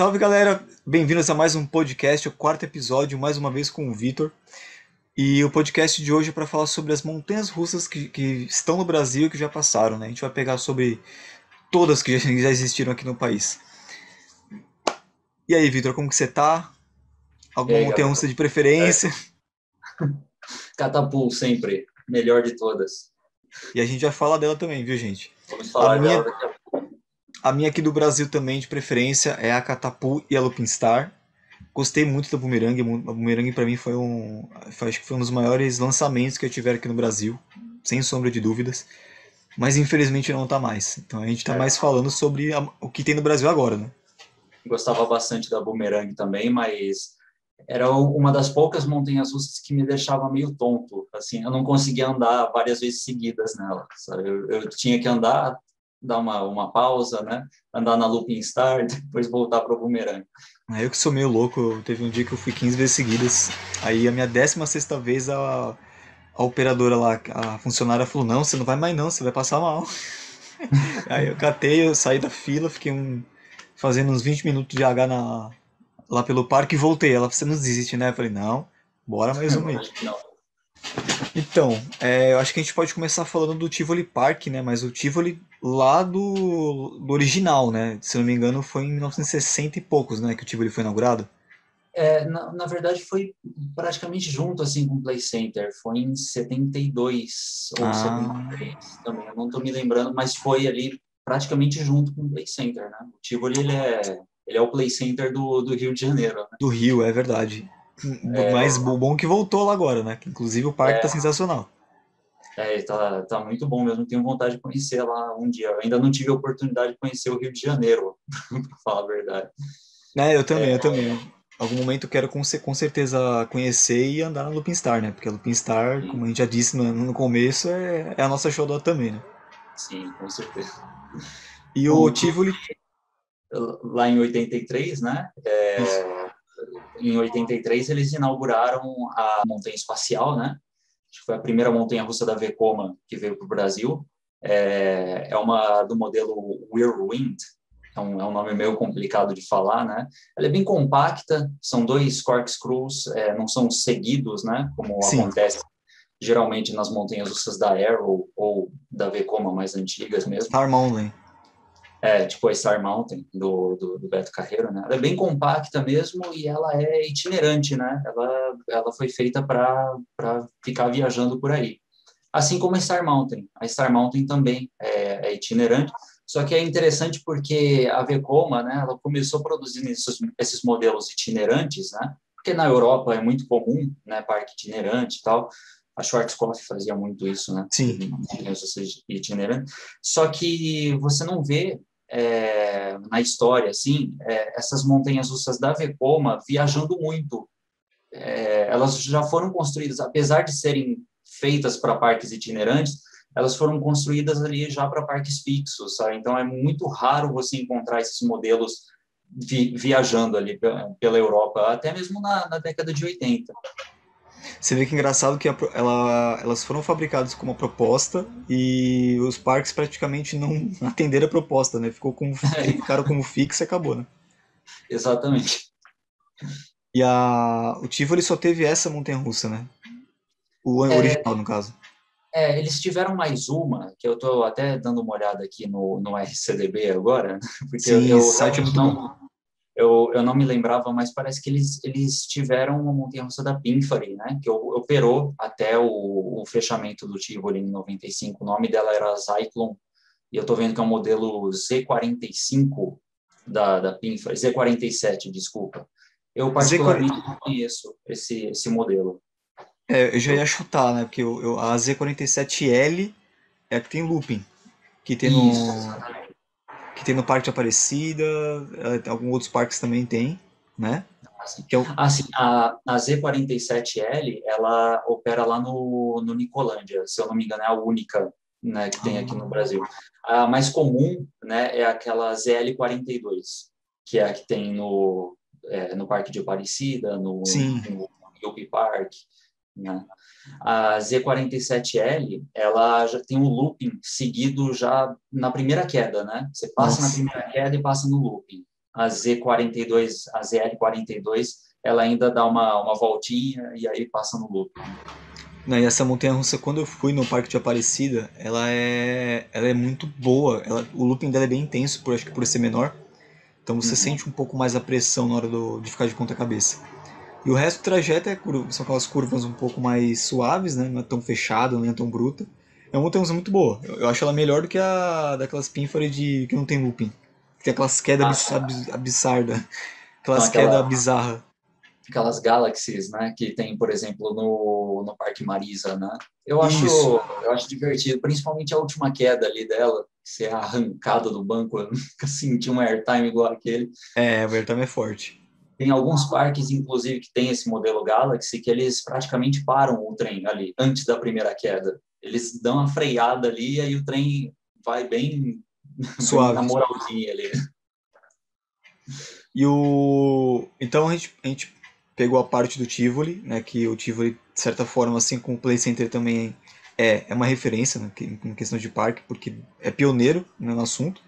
Salve galera, bem-vindos a mais um podcast, o quarto episódio, mais uma vez com o Vitor. E o podcast de hoje é para falar sobre as montanhas russas que estão no Brasil e que já passaram, né? A gente vai pegar sobre todas que já existiram aqui no país. E aí, Vitor, como que você tá? E Alguma aí, montanha Gabriel? russa de preferência? Certo? Catapult sempre, melhor de todas. E a gente vai falar dela também, viu, gente? Vamos A falar dela minha, daqui a pouco. a minha aqui do Brasil também de preferência é a Catapult e a Lupin Star. Gostei muito da Boomerang. A Boomerang pra mim acho que foi um dos maiores lançamentos que eu tiver aqui no Brasil, sem sombra de dúvidas. Mas infelizmente não tá mais. Então a gente tá mais É, falando sobre o que tem no Brasil agora, né? gostava bastante da Boomerang também, mas era uma das poucas montanhas russas que me deixava meio tonto. Assim, eu não conseguia andar várias vezes seguidas nela. Sabe? Eu tinha que andar, dar uma pausa, né? Andar na Looping Star, depois voltar para o Boomerang. Aí eu que sou meio louco, teve um dia que eu fui 15 vezes seguidas. Aí a minha 16ª vez a operadora lá, a funcionária falou: "Não, você não vai mais não, você vai passar mal". Aí eu catei, eu saí da fila, fazendo uns 20 minutos de H lá pelo parque e voltei. Ela, você não desiste, né? Eu falei: "Não, bora mais uma Eu aí". acho que não. Então, eu acho que a gente pode começar falando do Tivoli Park, né? Mas o Tivoli lá do original, né? Se não me engano, foi em 1960 e sessenta e poucos, né? Que o Tivoli foi inaugurado. Na verdade, foi praticamente junto assim com o Play Center. Foi em 72 ou Ah, 73 também. Eu não estou me lembrando, mas foi ali praticamente junto com o Play Center, né? O Tivoli, ele é o Play Center do Rio de Janeiro, né? do Rio, é verdade. Mas o bom que voltou lá agora, né? Que inclusive o parque tá É, sensacional. tá muito bom mesmo. Tenho vontade de conhecer lá um dia. Eu ainda não tive a oportunidade de conhecer o Rio de Janeiro, para falar a verdade. Eu também, eu também. Algum momento eu quero com certeza conhecer e andar na Lupin Star, né? Porque a Lupin Star, Sim, como a gente já disse no começo, é a nossa xodó também, né? sim, com certeza. E Bom, o o Tivoli, Tivoli. lá em 83, né? Isso. Em 83 eles inauguraram a montanha espacial, né? Acho que foi a primeira montanha russa da Vekoma que veio para o Brasil. É uma do modelo Whirlwind, é um nome meio complicado de falar, né? Ela é bem compacta, são dois corkscrews, não são seguidos, né? Como Sim, acontece geralmente nas montanhas russas da Arrow ou da Vekoma mais antigas mesmo. Star Mountain. Tipo a Star Mountain do Beto Carreiro, né? Ela é bem compacta mesmo e ela é itinerante, né? Ela foi feita para ficar viajando por aí. Assim como a Star Mountain. A Star Mountain também é itinerante, só que é interessante porque a Vekoma, né? Ela começou produzindo esses modelos itinerantes, né? Porque na Europa é muito comum, né? Parque itinerante e tal. A Schwarzkopf fazia muito isso, né? Sim. Itinerante. Só que você não vê na história, assim, essas montanhas russas da Vekoma viajando muito. Elas já foram construídas, apesar de serem feitas para parques itinerantes, elas foram construídas ali já para parques fixos, sabe? Então é muito raro você encontrar esses modelos viajando ali pela Europa, até mesmo na década de 80. Você vê que é engraçado que elas foram fabricadas com uma proposta e os parques praticamente não atenderam a proposta, né? Ficaram como fixo e acabou, né? Exatamente. E o Tivoli só teve essa montanha-russa, né? O É, original, no caso. eles tiveram mais uma, que eu estou até dando uma olhada aqui no RCDB agora, porque Sim, esse eu site é realmente muito bom. eu não me lembrava, mas parece que eles tiveram uma montanha-russa da Pinfari, né? Que operou até o fechamento do Tivoli em 95. O nome dela era Zyklon, e eu estou vendo que é um modelo Z45 da Pinfari, Z47, desculpa. Eu Z40, particularmente não conheço esse modelo. eu já ia chutar, né? Porque a Z47L é a que tem looping, que tem Isso, no, exatamente. que tem no Parque de Aparecida, alguns outros parques também tem, né? Assim, Que é o, a Z47L, ela opera lá no Nicolândia, se eu não me engano, é a única, né, que tem aqui no Brasil. A mais comum, né, é aquela ZL42, que é a que tem no Parque de Aparecida, sim, no Yupi Park, né? A Z47L, ela já tem um looping seguido já na primeira queda, né? Você passa na nossa. primeira queda e passa no looping. a Z42, a ZL42, ela ainda dá uma voltinha e aí passa no loop. Não, e essa montanha-russa, quando eu fui no Parque de Aparecida, ela é muito boa. O looping dela é bem intenso, acho que por ser menor. Então você Uhum. sente um pouco mais a pressão na hora de ficar de ponta cabeça. E o resto do trajeto são aquelas curvas um pouco mais suaves, né? Não é tão fechada, não é tão bruta. É uma montanha muito boa. Eu acho ela melhor do que a daquelas Pinfare que não tem looping. Que tem aquelas quedas Ah, sim. absurdas. São Aquelas quedas bizarras. aquelas galaxies, né, que tem, por exemplo, no Parque Marisa, né? Eu acho, Isso. eu acho divertido, principalmente a última queda ali dela, ser arrancada do banco, eu nunca senti um airtime igual aquele. É, o airtime é forte. Tem alguns parques, inclusive, que tem esse modelo Galaxy, que eles praticamente param o trem ali, antes da primeira queda. Eles dão uma freada ali e aí o trem vai bem, bem na Suave. moralzinha ali. Então a gente pegou a parte do Tivoli, né? Que o Tivoli, de certa forma, assim como o Play Center também é uma referência, né, em questão de parque, porque é pioneiro, né, no assunto.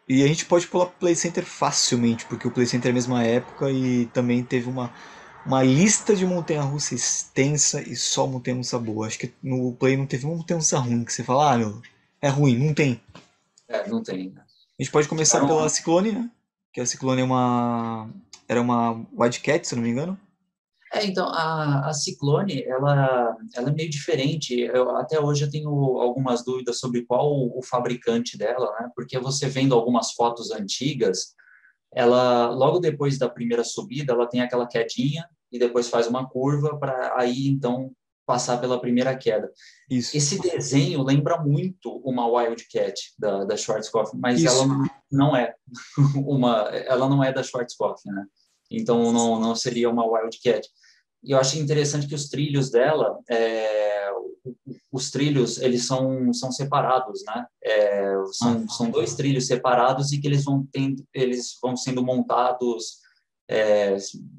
E a gente pode pular pro Play Center facilmente, porque o Play Center é a mesma época e também teve uma lista de montanha-russa extensa e só montanha-russa boa. Acho que no Play não teve uma montanha-russa ruim, que você fala, meu, é ruim, não tem. É, não tem, né? A gente pode começar Tiveram pela Ciclone, né? Que a Ciclone era uma Wildcat, se eu não me engano. então, a Ciclone, ela é meio diferente. Até hoje eu tenho algumas dúvidas sobre qual o fabricante dela, né? Porque você vendo algumas fotos antigas, ela, logo depois da primeira subida, ela tem aquela quedinha e depois faz uma curva para aí, então, passar pela primeira queda. Isso. Esse desenho lembra muito uma Wildcat da Schwarzkopf, mas ela Isso. não é ela não é da Schwarzkopf, né? Então, não seria uma Wildcat. E eu acho interessante que os trilhos dela, os trilhos, eles são separados, né? Ah, São dois trilhos separados e que eles vão sendo montados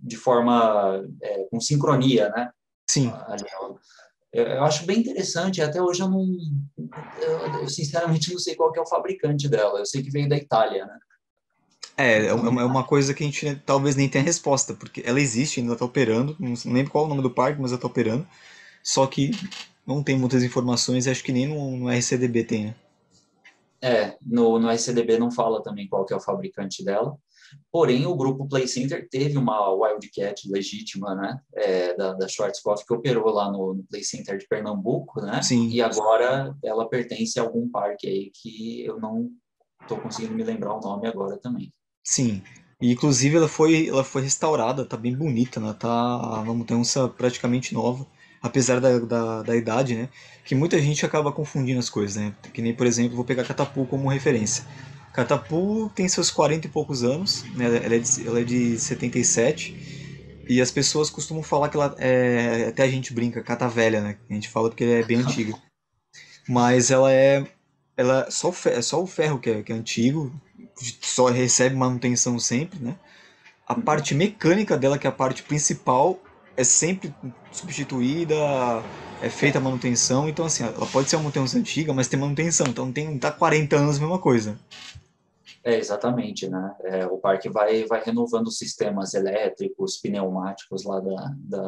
de forma, com sincronia, né? sim. Ali, eu acho bem interessante, até hoje eu sinceramente não sei qual que é o fabricante dela, eu sei que veio da Itália, né? Então, É uma coisa que a gente talvez nem tenha resposta, porque ela existe, ainda está operando, não lembro qual é o nome do parque, mas ela está operando. Só que não tem muitas informações, acho que nem no RCDB tem, né? no SCDB não fala também qual que é o fabricante dela. Porém, o grupo Play Center teve uma Wildcat legítima, né, da Schwarzkopf, que operou lá no Play Center de Pernambuco, né, Sim, e agora ela pertence a algum parque aí que eu não estou conseguindo me lembrar o nome agora também. sim. E inclusive ela foi restaurada, tá bem bonita, né? Tá uma montanha praticamente nova, apesar da idade, né? Que muita gente acaba confundindo as coisas, né? Que nem, por exemplo, vou pegar Catapu como referência. Catapu tem seus 40 e poucos anos, né? Ela é de 77 e as pessoas costumam falar que até a gente brinca, cata velha, né? A gente fala porque é bem antiga. Mas é só o ferro que é antigo, só recebe manutenção sempre, né? A parte mecânica dela, que é a parte principal, é sempre substituída, é feita a manutenção. Então, assim, ela pode ser uma manutenção antiga, mas tem manutenção. Então, não tá 40 anos a mesma coisa. Exatamente, né? O parque vai renovando os sistemas elétricos, pneumáticos lá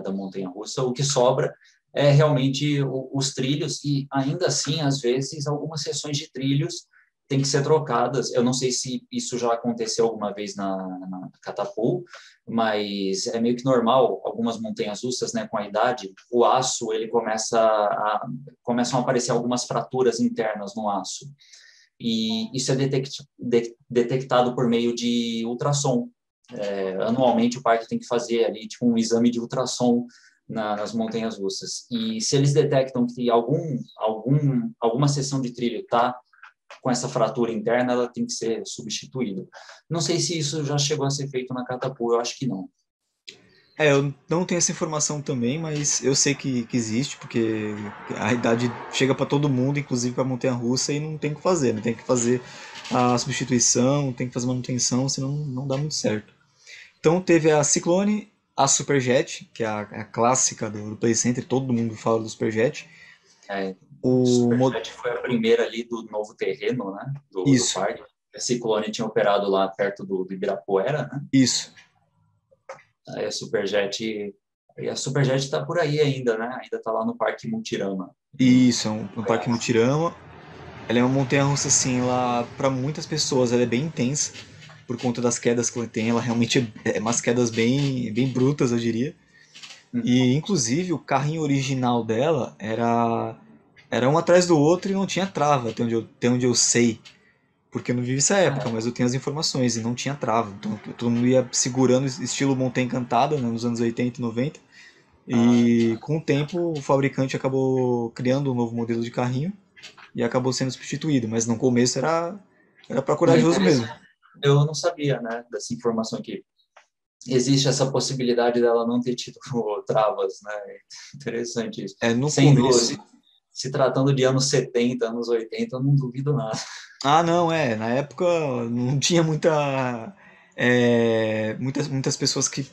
da montanha-russa. O que sobra é realmente os trilhos e, ainda assim, às vezes, algumas seções de trilhos têm que ser trocadas. Eu não sei se isso já aconteceu alguma vez na Catapu, mas é meio que normal, algumas montanhas-russas, né, com a idade, o aço, ele começam a aparecer algumas fraturas internas no aço e isso é detectado por meio de ultrassom. Anualmente o parque tem que fazer ali tipo um exame de ultrassom nas montanhas russas. E se eles detectam que alguma seção de trilho está com essa fratura interna, ela tem que ser substituída. Não sei se isso já chegou a ser feito na Catapu, eu acho que não. Eu não tenho essa informação também, mas eu sei que existe, porque a idade chega para todo mundo, inclusive para a montanha-russa, e não tem o que fazer, né? Tem que fazer a substituição, tem que fazer manutenção, senão não dá muito certo. Então teve a Ciclone, a Superjet, que é a clássica do Play Center, todo mundo fala do Superjet. É, o O, mo- Superjet foi a primeira ali do novo terreno, né, do isso. parque. A Ciclone tinha operado lá perto do Ibirapuera, né? Isso. Aí a Superjet está por aí ainda, né? Ainda está lá no Parque Mutirama. Isso, é um parque Mutirama. Ela é uma montanha-russa, assim, ela, para muitas pessoas, ela é bem intensa, por conta das quedas que ela tem. Ela realmente é umas quedas bem brutas, eu diria. Uhum. E, inclusive, o carrinho original dela era um atrás do outro e não tinha trava, até onde eu sei. Porque eu não vivi essa época, mas eu tenho as informações e não tinha trava. Então todo mundo ia segurando estilo Montanha Encantada, né, nos anos 80 e 90. Ah, E com o tempo o fabricante acabou criando um novo modelo de carrinho e acabou sendo substituído. Mas no começo era para não, corajoso mesmo. interessante. Eu não sabia, né, dessa informação aqui. Existe essa possibilidade dela não ter tido travas, né? Interessante isso. É no Sendo, começo. se tratando de anos 70, anos 80, eu não duvido nada. Ah, não, é. Na época não tinha muitas pessoas que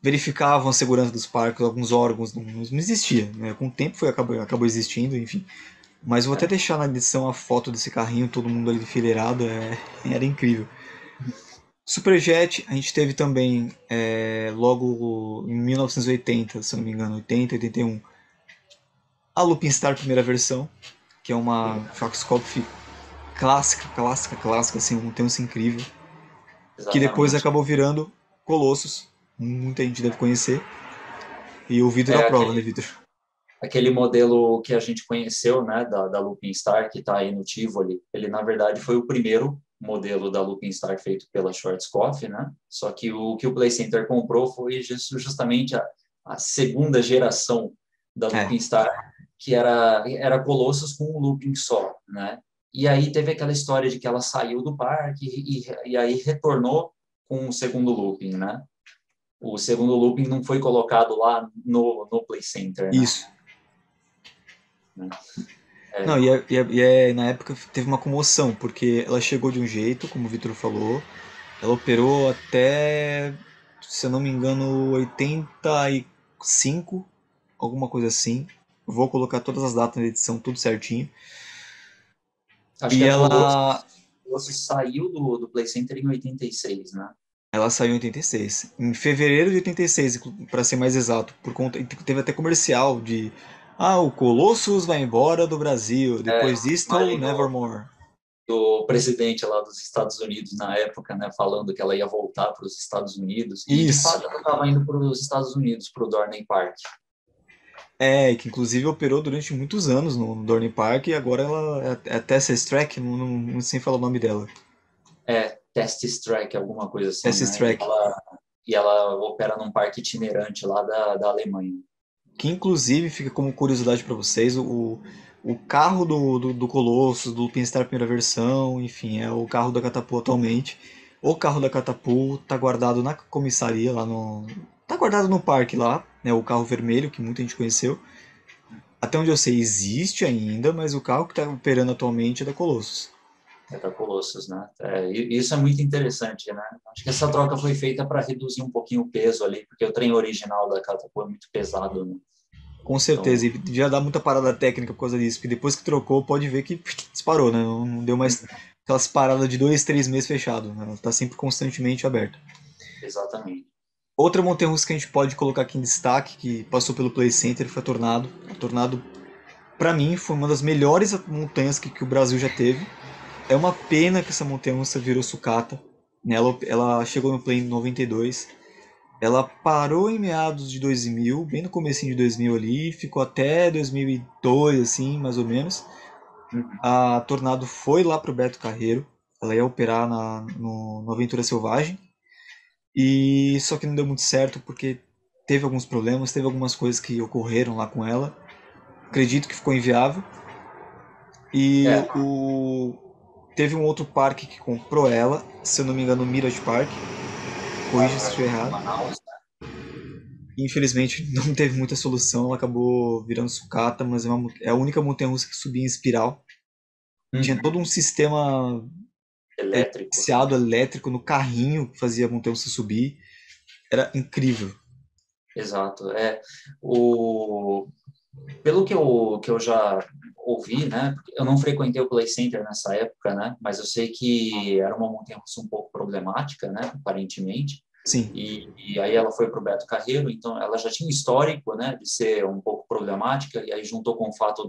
verificavam a segurança dos parques, alguns órgãos, não existia, né? Com o tempo acabou existindo, enfim. Mas eu vou até É. deixar na edição a foto desse carrinho, todo mundo ali enfileirado, era incrível. Superjet, a gente teve também, logo em 1980, se eu não me engano, 80, 81, a Lupin Star primeira versão, que é uma Schwarzkopf clássica, clássica, clássica, assim, um tenso incrível, que depois Exatamente. acabou virando Colossus, muita gente deve conhecer, e o Vitor É à prova, né, aquele, Vitor? aquele modelo que a gente conheceu, né, da Lupin Star, que está aí no Tivoli, ele, na verdade, foi o primeiro modelo da Lupin Star feito pela Schwarzkopf, né? Só que o que o Play Center comprou foi justamente a segunda geração da É, Lupin Star, que era Colossus com um looping só, né? E aí teve aquela história de que ela saiu do parque e aí retornou com o segundo looping, né? O segundo looping não foi colocado lá no Play Center, né? isso. Não, É, na época teve uma comoção, porque ela chegou de um jeito, como o Vitor falou, ela operou até, se eu não me engano, 85, alguma coisa assim. Vou colocar todas as datas na edição, tudo certinho. acho que E a ela, Colossus saiu do Play Center em 86, né? ela saiu em 86. Em fevereiro de 86, para ser mais exato, por conta teve até comercial de o Colossus vai embora do Brasil, É, depois disto, imagem Nevermore. do presidente lá dos Estados Unidos na época, né, falando que ela ia voltar para os Estados Unidos, e de Isso. fato ela estava indo para os Estados Unidos, para o Dorney Park. Que inclusive operou durante muitos anos no Dorney Park e agora ela é Tessa Strack, não sei falar o nome dela. É, Test Track, alguma coisa assim, Tessa né? Strack, E ela opera num parque itinerante lá da Alemanha. que inclusive fica como curiosidade para vocês, o carro do Colossus, do Pinstar primeira versão, enfim, é o carro da Catapult atualmente. O carro da Catapult tá guardado na comissaria lá no. Tá guardado no parque lá, né? O carro vermelho que muita gente conheceu. Até onde eu sei existe ainda, mas o carro que está operando atualmente é da Colossus. É da Colossus, né? É, isso é muito interessante, né? Acho que essa troca foi feita para reduzir um pouquinho o peso ali, porque o trem original da Catapult é muito pesado, né? Com Então, certeza, e já dá muita parada técnica por causa disso, porque depois que trocou, pode ver que disparou, né? Não deu mais aquelas paradas de 2, 3 meses fechado, né? Tá sempre constantemente aberto. exatamente. Outra montanha-russa que a gente pode colocar aqui em destaque, que passou pelo Play Center, foi a Tornado. A Tornado, pra mim, foi uma das melhores montanhas que o Brasil já teve. É uma pena que essa montanha-russa virou sucata, né? Ela chegou no Play em 92. Ela parou em meados de 2000, bem no comecinho de 2000 ali, ficou até 2002, assim, mais ou menos. Uhum. A Tornado foi lá pro Beto Carreiro, ela ia operar no Aventura Selvagem, e só que não deu muito certo porque teve alguns problemas, teve algumas coisas que ocorreram lá com ela. Acredito que ficou inviável. E É, teve um outro parque que comprou ela, se eu não me engano, o Mirage Park. lá Corrija se estiver em errado. Manaus, Infelizmente não teve muita solução, ela acabou virando sucata, mas é a única montanha-russa que subia em espiral. Tinha uhum. todo um sistema Elétrico, né? eletriciado elétrico no carrinho que fazia a montanha-russa subir. Era incrível. Exato. É, o, pelo que eu já ouvi, né? Porque eu não frequentei o Play Center nessa época, né? Mas eu sei que era uma montanha-russa um pouco problemática, né? Aparentemente. Sim, E aí ela foi para o Beto Carreiro, então ela já tinha um histórico, né? De ser um pouco problemática, e aí juntou com o fato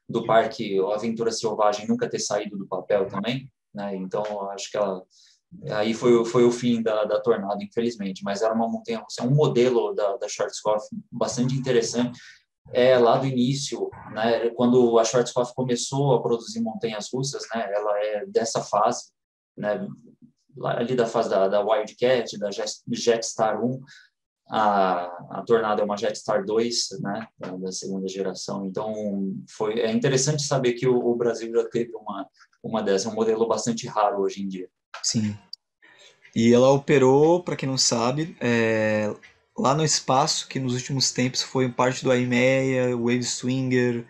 do parque o Aventura Selvagem nunca ter saído do papel também, né? Então eu acho que ela aí foi o fim da Tornado, infelizmente, mas era uma montanha-russa, um modelo da Schwarzkopf bastante interessante. Lá do início, né, quando a Schwarzkopf começou a produzir montanhas russas, né, ela é dessa fase, né, ali da fase da Wildcat, da Jetstar 1, a Tornado é uma Jetstar 2, né, da segunda geração. Então, é interessante saber que o Brasil já teve uma dessa, um modelo bastante raro hoje em dia. sim. E ela operou, para quem não sabe, lá no espaço, que nos últimos tempos foi parte do IMEA, Wave Swinger,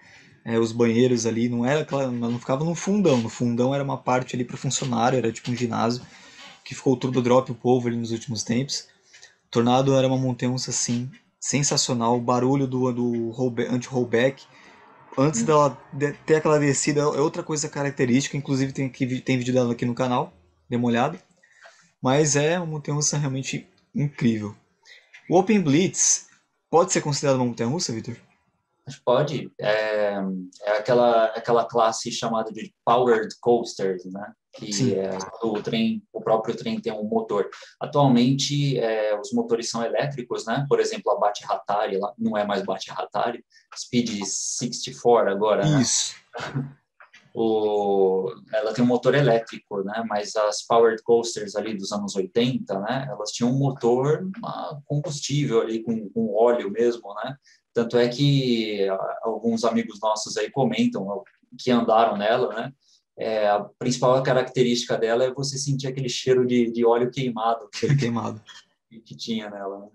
os banheiros ali, não era aquela, não ficava no fundão. No fundão era uma parte ali para funcionário, era tipo um ginásio, que ficou o Turbo Drop o povo ali nos últimos tempos. Tornado era uma montanha-russa assim, sensacional, o barulho do anti-rollback. Antes dela ter aquela descida, é outra coisa característica, inclusive tem vídeo dela aqui no canal, dê uma olhada. Mas é uma montanha-russa realmente incrível. O Open Blitz pode ser considerado uma montanha-russa, Victor? Mas pode. É aquela classe chamada de powered coasters, né? Que Sim. é o próprio trem tem um motor. Atualmente, os motores são elétricos, né? Por exemplo, a Bate Hatari, lá, não é mais Bate Hatari, Speed 64 agora, né? Isso. Ela tem um motor elétrico, né? Mas as powered coasters ali dos anos 80, né? Elas tinham um motor combustível ali com óleo mesmo, né? Tanto é que alguns amigos nossos aí comentam que andaram nela, né? A principal característica dela é você sentir aquele cheiro de óleo queimado Cheiro queimado. que tinha nela, né?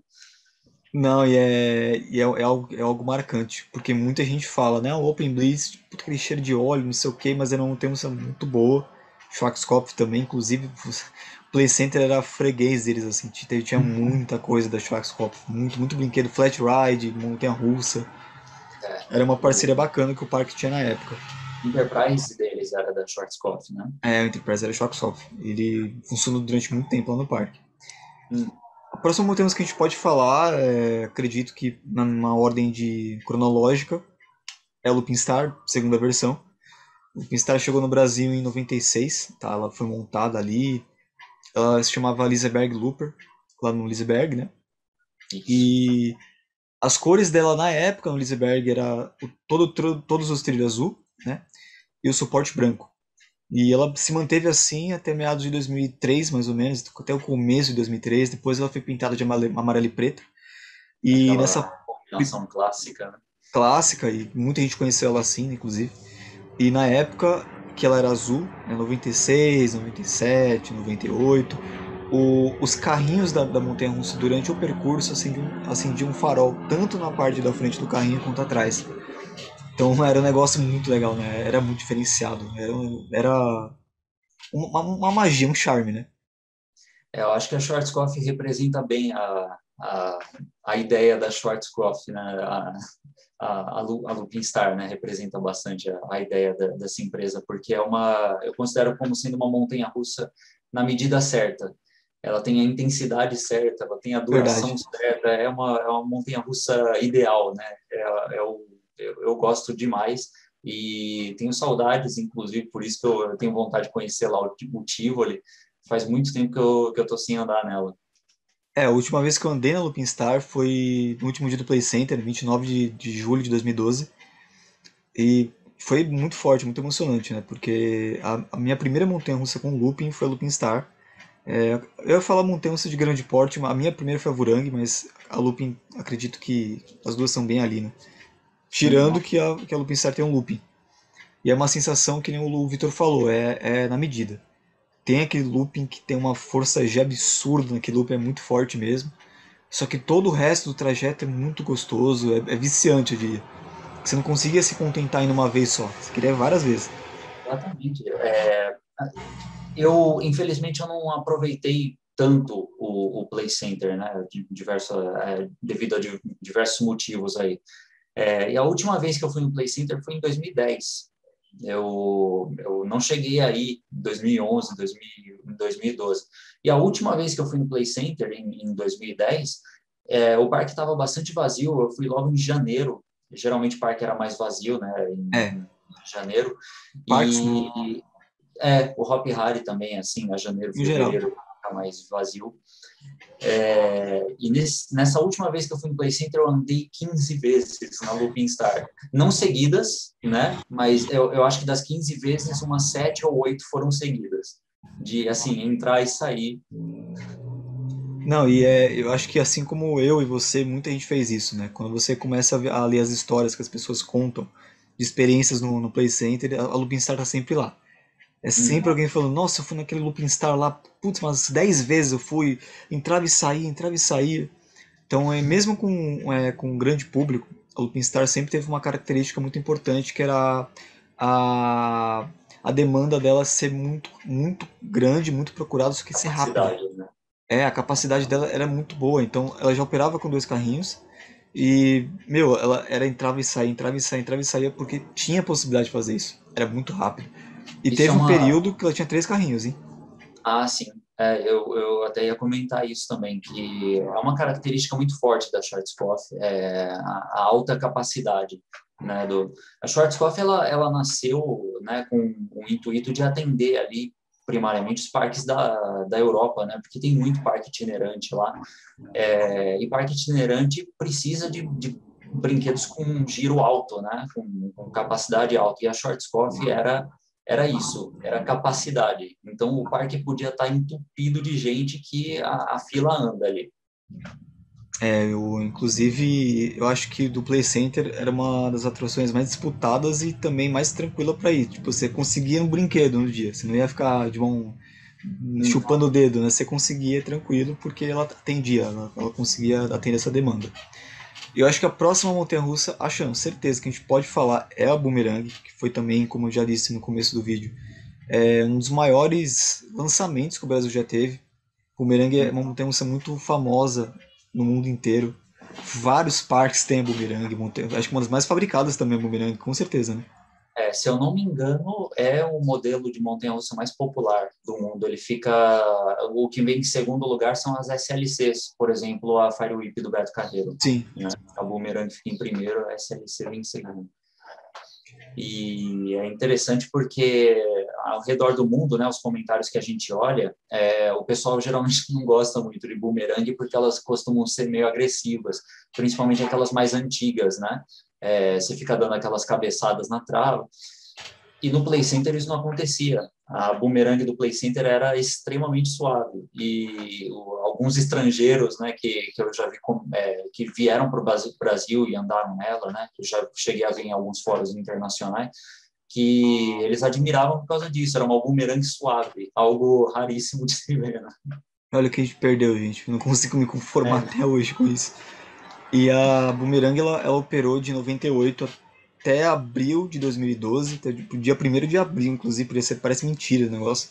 Não, é algo marcante, porque muita gente fala, né? O Open Blitz, tipo, aquele cheiro de óleo, não sei o que, mas era uma montanha-russa muito boa. Schwarzkopf também, inclusive, o Play Center era freguês deles, assim, tinha muita coisa da Schwarzkopf, muito brinquedo, flat ride, montanha-russa. Era uma O parceria bacana que o parque tinha na época. Enterprise deles era da Schwarzkopf, né? O Enterprise era Schwarzkopf. Ele funcionou durante muito tempo lá no parque. Hum. A próxima montanha que a gente pode falar, acredito que numa ordem cronológica, é a Lupin Star, segunda versão. A Lupin Star chegou no Brasil em 96, tá? Ela foi montada ali. Ela se chamava Liseberg Looper, lá no Liseberg, né? Isso. E as cores dela na época no Liseberg era todos os trilhos azul, né? E o suporte branco. E ela se manteve assim até meados de 2003, mais ou menos, até o começo de 2003. Depois ela foi pintada de amarelo e preto. E Aquela nessa combinação clássica, né? clássica, e muita gente conheceu ela assim, inclusive. E na época que ela era azul, né, 96, 97, 98, os carrinhos da montanha-russa durante o percurso acendiam um farol, tanto na parte da frente do carrinho quanto atrás. Então era um negócio muito legal, né? Era muito diferenciado. Era uma magia, um charme, né? Eu acho que a Schwarzkopf representa bem a, a ideia da Schwarzkopf, né? A Lupin Star, né? Representa bastante a ideia dessa empresa, porque eu considero como sendo uma montanha-russa na medida certa. Ela tem a intensidade certa, ela tem a duração Verdade. certa, é uma montanha-russa ideal, né? Eu gosto demais e tenho saudades, inclusive, por isso que eu tenho vontade de conhecer lá o Tivoli. Faz muito tempo que eu tô sem andar nela. A última vez que eu andei na Lupin Star foi no último dia do Play Center, 29 de julho de 2012. E foi muito forte, muito emocionante, né? Porque a minha primeira montanha-russa com looping foi a Lupin Star. Eu ia falar montanha-russa de grande porte, a minha primeira foi a Vurang, mas a Lupin, acredito que as duas são bem ali, né? Tirando que a Lupin Star tem um looping. E é uma sensação que nem o Vitor falou, é na medida. Tem aquele looping que tem uma força G absurda, aquele looping é muito forte mesmo. Só que todo o resto do trajeto é muito gostoso, é viciante, eu diria. Você não conseguia se contentar em uma vez só, você queria várias vezes. Exatamente. Infelizmente, eu não aproveitei tanto o Play Center, né? Devido a diversos motivos aí. E a última vez que eu fui no Play Center foi em 2010. Eu não cheguei aí em 2011, 2012. E a última vez que eu fui no Play Center, em 2010, o parque estava bastante vazio. Eu fui logo em janeiro. Geralmente o parque era mais vazio, né, É, em janeiro. parques, né, E o Hop Hari também, assim, a janeiro, no geral. fevereiro, fica mais vazio. E nessa última vez que eu fui no Play Center, eu andei 15 vezes na Looping Star. Não seguidas, né? Mas eu acho que das 15 vezes, umas 7 ou 8 foram seguidas. De, assim, entrar e sair. Não, eu acho que assim como eu e você, muita gente fez isso, né? Quando você começa a ler as histórias que as pessoas contam de experiências no Play Center, a Lupin Star tá sempre lá. É sempre Uhum. alguém falando, nossa, eu fui naquele Lupin Star lá, putz, umas 10 vezes eu fui, entrava e saía, entrava e saía. Então, mesmo com um grande público, a Lupin Star sempre teve uma característica muito importante, que era a, a demanda dela ser muito, muito grande, muito procurada, só que ser rápida. Capacidade, né? A capacidade dela era muito boa, então ela já operava com dois carrinhos e, meu, ela era entrava e saía, entrava e saía, entrava e saía porque tinha a possibilidade de fazer isso. Era muito rápido. E Isso é teve um uma... período que ela tinha três carrinhos, hein? Ah, sim. Eu até ia comentar isso também, que é uma característica muito forte da Schwarzkopf, a alta capacidade, né? A Schwarzkopf, ela nasceu, né, com o intuito de atender ali, primariamente, os parques da Europa, né? Porque tem muito parque itinerante lá. E parque itinerante precisa de brinquedos com giro alto, né? Com capacidade alta. E a Schwarzkopf era isso, era capacidade. Então, o parque podia estar entupido de gente que a fila anda ali. Inclusive, eu acho que do Play Center era uma das atrações mais disputadas e também mais tranquila para ir. Tipo, você conseguia um brinquedo no dia, você não ia ficar de mão Hum, chupando o dedo, né? Você conseguia tranquilo porque ela atendia, ela conseguia atender essa demanda. E eu acho que a próxima montanha-russa, acho não, certeza que a gente pode falar é a Boomerang, que foi também, como eu já disse no começo do vídeo, um dos maiores lançamentos que o Brasil já teve. Boomerang é hum. uma montanha-russa muito famosa no mundo inteiro. Vários parques têm a Boomerang, acho que uma das mais fabricadas também é a Boomerang, com certeza, né? Se eu não me engano, é o modelo de montanha-russa mais popular do mundo. Ele fica... O que vem em segundo lugar são as SLCs, por exemplo, a Fire Whip do Beto Carreiro, Sim. né? A Boomerang fica em primeiro, a SLC vem em segundo. E é interessante porque ao redor do mundo, né, os comentários que a gente olha, o pessoal geralmente não gosta muito de boomerang porque elas costumam ser meio agressivas, principalmente aquelas mais antigas, né? Você fica dando aquelas cabeçadas na trava. E no Play Center isso não acontecia. A boomerang do Play Center era extremamente suave. E alguns estrangeiros, né, que eu já vi que vieram para o Brasil e andaram nela, né, que eu já cheguei a ver em alguns fóruns internacionais, que eles admiravam por causa disso. Era uma boomerang suave, algo raríssimo de se ver, né? Olha o que a gente perdeu, gente. Não consigo me conformar É, até hoje com isso. E a Boomerang ela operou de 98 até abril de 2012, até o dia 1º de abril, inclusive, parece mentira o negócio.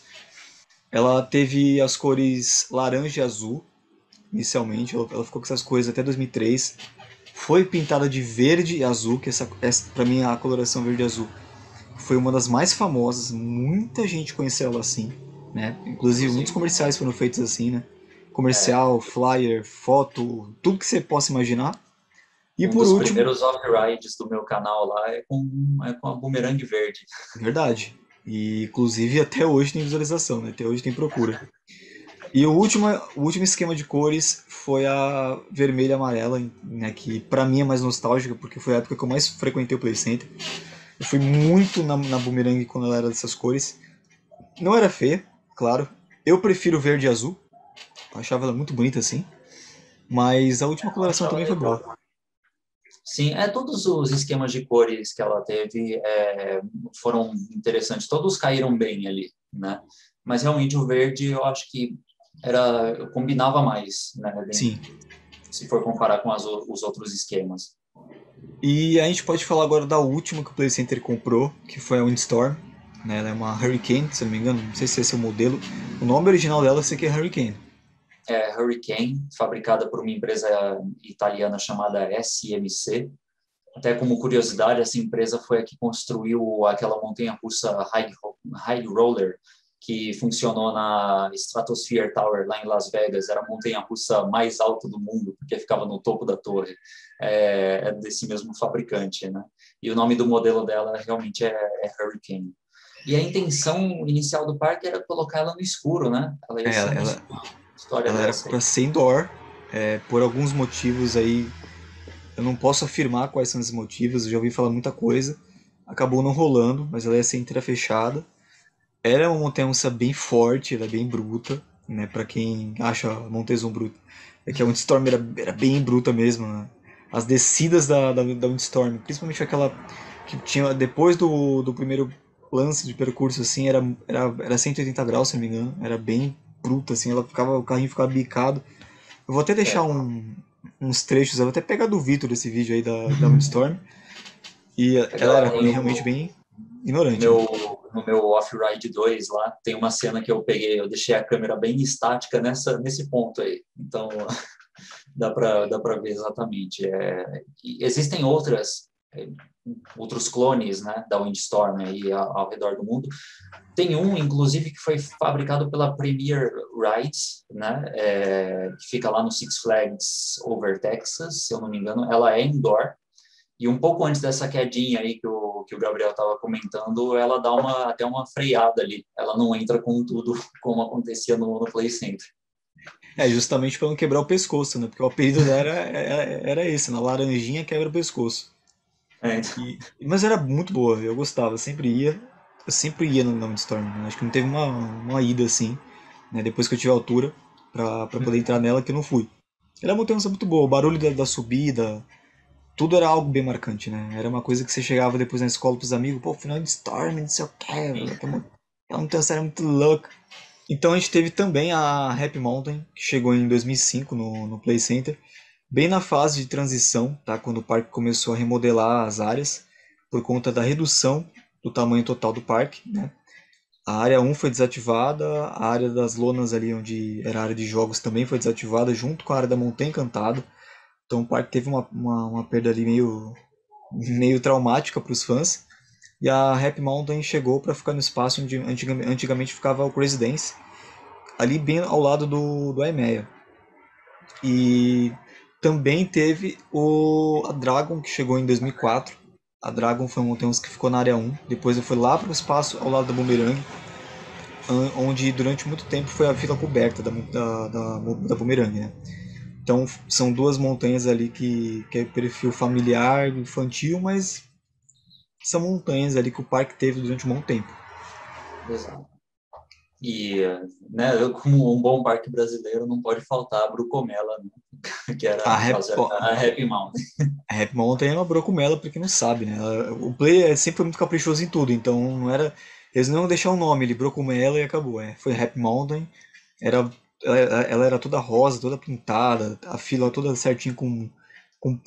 Ela teve as cores laranja e azul, inicialmente, ela ficou com essas cores até 2003. Foi pintada de verde e azul, que essa para mim a coloração verde e azul foi uma das mais famosas, muita gente conheceu ela assim, né? Inclusive muitos inclusive, comerciais foram feitos assim, né? é, Comercial, flyer, foto, tudo que você possa imaginar. E um por dos último, primeiros off-rides do meu canal lá é com a boomerang verde. verdade. E inclusive até hoje tem visualização, né? Até hoje tem procura. E o último esquema de cores foi a vermelha e amarela, né? Que pra mim é mais nostálgica, porque foi a época que eu mais frequentei o Play Center. Eu fui muito na Boomerang quando ela era dessas cores. Não era feia, claro. Eu prefiro verde e azul. Eu achava ela muito bonita assim. Mas a última Eu coloração achava também foi legal. boa. Sim, todos os esquemas de cores que ela teve foram interessantes, todos caíram bem ali, né? Mas realmente o verde eu acho que combinava mais, né? Sim. Se for comparar com os outros esquemas. E a gente pode falar agora da última que o Play Center comprou, que foi a Windstorm. Né? Ela é uma Hurricane, se não me engano. Não sei se esse é o modelo. O nome original dela eu sei que é Hurricane. Hurricane, fabricada por uma empresa italiana chamada SMC. Até como curiosidade, essa empresa foi a que construiu aquela montanha-russa High Roller, que funcionou na Stratosphere Tower, lá em Las Vegas. Era a montanha-russa mais alta do mundo, porque ficava no topo da torre. É desse mesmo fabricante, né? E o nome do modelo dela realmente é Hurricane. E a intenção inicial do parque era colocar ela no escuro, né? Ela ia É, ser ela, no ela, escuro. História ela era dessa para aí. ser indoor, por alguns motivos aí. Eu não posso afirmar quais são os motivos, eu já ouvi falar muita coisa. Acabou não rolando, mas ela ia ser inteira fechada. Ela é uma montanha-russa bem forte, ela é bem bruta, né? Pra quem acha a Montezum bruta. É que a Windstorm era bem bruta mesmo, né? As descidas da Windstorm, principalmente aquela que tinha depois do primeiro lance de percurso, assim, era 180 graus, se não me engano. Era bem bruta, assim, o carrinho ficava bicado. Eu vou até deixar É. uns trechos, eu vou até pegar do Vitor esse vídeo aí da Windstorm. E ela Aquela era tem realmente bem no ignorante, né? meu, no meu Off-Ride 2 lá, tem uma cena que eu peguei, eu deixei a câmera bem estática nesse ponto aí. Então, dá para ver exatamente. Existem outros clones, né, da Windstorm aí ao redor do mundo. Tem um, inclusive, que foi fabricado pela Premier Rides, né, que fica lá no Six Flags Over Texas, se eu não me engano. Ela é indoor. E um pouco antes dessa quedinha aí que o Gabriel estava comentando, ela dá até uma freada ali. Ela não entra com tudo como acontecia no Play Center. Justamente pra não quebrar o pescoço, né? Porque o apelido dela era esse, na laranjinha quebra o pescoço. Então, Mas era muito boa, eu gostava, eu sempre ia no Windstorm, né? Acho que não teve uma ida assim, né? Depois que eu tive altura pra poder entrar nela que eu não fui. Era uma montanha muito boa, o barulho da subida, tudo era algo bem marcante, né? Era uma coisa que você chegava depois na escola pros amigos, pô, final de Storm, não sei o que, é uma montanha muito louca. Então a gente teve também a Happy Mountain, que chegou em 2005 no Play Center, bem na fase de transição, tá? Quando o parque começou a remodelar as áreas, por conta da redução do tamanho total do parque, né? A área um foi desativada, a área das lonas ali, onde era a área de jogos, também foi desativada, junto com a área da Montanha Encantada. Então o parque teve uma perda ali meio traumática para os fãs. E a Happy Mountain chegou para ficar no espaço onde antigamente ficava o Crazy Dance, ali bem ao lado do EMEA. E também teve a Dragon, que chegou em 2004. A Dragon foi uma montanha que ficou na área um. Depois eu fui lá para o espaço ao lado da Boomerang, onde durante muito tempo foi a fila coberta da Boomerang, né? Então são duas montanhas ali que é perfil familiar, infantil, mas são montanhas ali que o parque teve durante um bom tempo. exato. E, né, como um bom parque brasileiro, não pode faltar a Brucomela, né, que era, A no Rap, caso, ó, a Happy Mountain. a Rap Mountain é uma brocumela, pra quem não sabe, né? O Play sempre foi muito caprichoso em tudo, então não era. Eles não iam deixar o nome, ele brocumela e acabou. Foi Rap Mountain, era, ela era toda rosa, toda pintada, a fila toda certinho com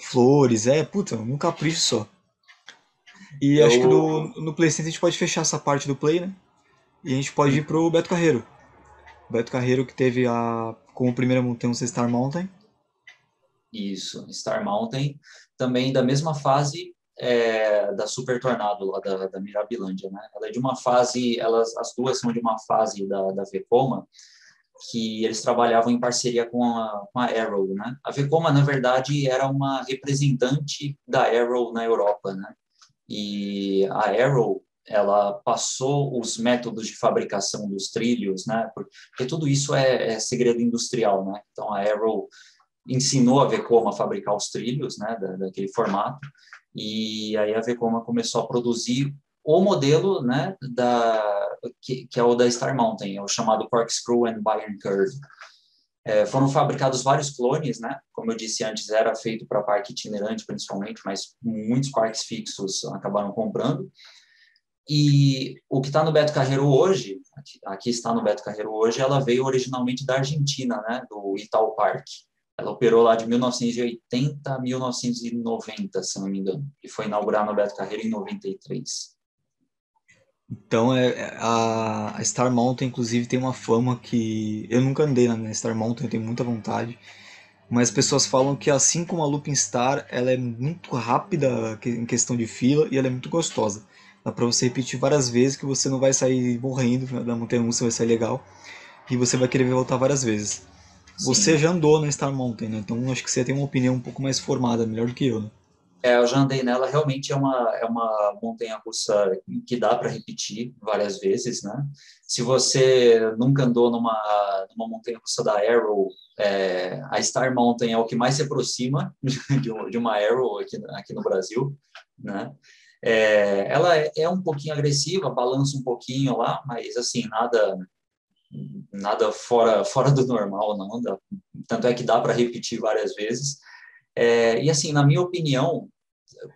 flores, puta, um capricho só. E acho que Eu, no Play Center a gente pode fechar essa parte do Play, né? E a gente pode ir pro Beto Carreiro. O Beto Carreiro que teve como primeira montanha o Star Mountain. isso, Star Mountain, também da mesma fase da Super Tornado, lá da Mirabilândia, né? Ela é de uma fase, as duas são de uma fase da Vekoma, que eles trabalhavam em parceria com a Arrow, né? A Vekoma, na verdade, era uma representante da Arrow na Europa, né? E a Arrow, ela passou os métodos de fabricação dos trilhos, né? Porque tudo isso é segredo industrial, né? Então a Arrow ensinou a Vekoma a fabricar os trilhos, né? Daquele formato. E aí a Vekoma começou a produzir o modelo, né? Que é o da Star Mountain, é o chamado Corkscrew and Iron Curve. Foram fabricados vários clones, né? Como eu disse antes, era feito para parque itinerante, principalmente, mas muitos parques fixos acabaram comprando. E o que está no Beto Carreiro hoje, aqui está no Beto Carreiro hoje, ela veio originalmente da Argentina, né? Do Itaú Park. Ela operou lá de 1980 a 1990, se não me engano, e foi inaugurar no Beto Carreiro em 93. Então a Star Mountain, inclusive, tem uma fama que. Eu nunca andei na Star Mountain, eu tenho muita vontade. Mas as pessoas falam que assim como a Looping Star, ela é muito rápida em questão de fila e ela é muito gostosa. Dá pra você repetir várias vezes que você não vai sair morrendo da montanha-russa, vai sair legal e você vai querer voltar várias vezes. Você Sim. já andou na Star Mountain, né? Então acho que você tem uma opinião um pouco mais formada, melhor do que eu, né? Eu já andei nela, realmente é uma montanha-russa que dá para repetir várias vezes, né? Se você nunca andou numa montanha-russa da Arrow, a Star Mountain é o que mais se aproxima de uma Arrow aqui no Brasil, né? Ela é um pouquinho agressiva, balança um pouquinho lá, mas assim, nada fora do normal, não. Tanto é que dá para repetir várias vezes. E assim, na minha opinião,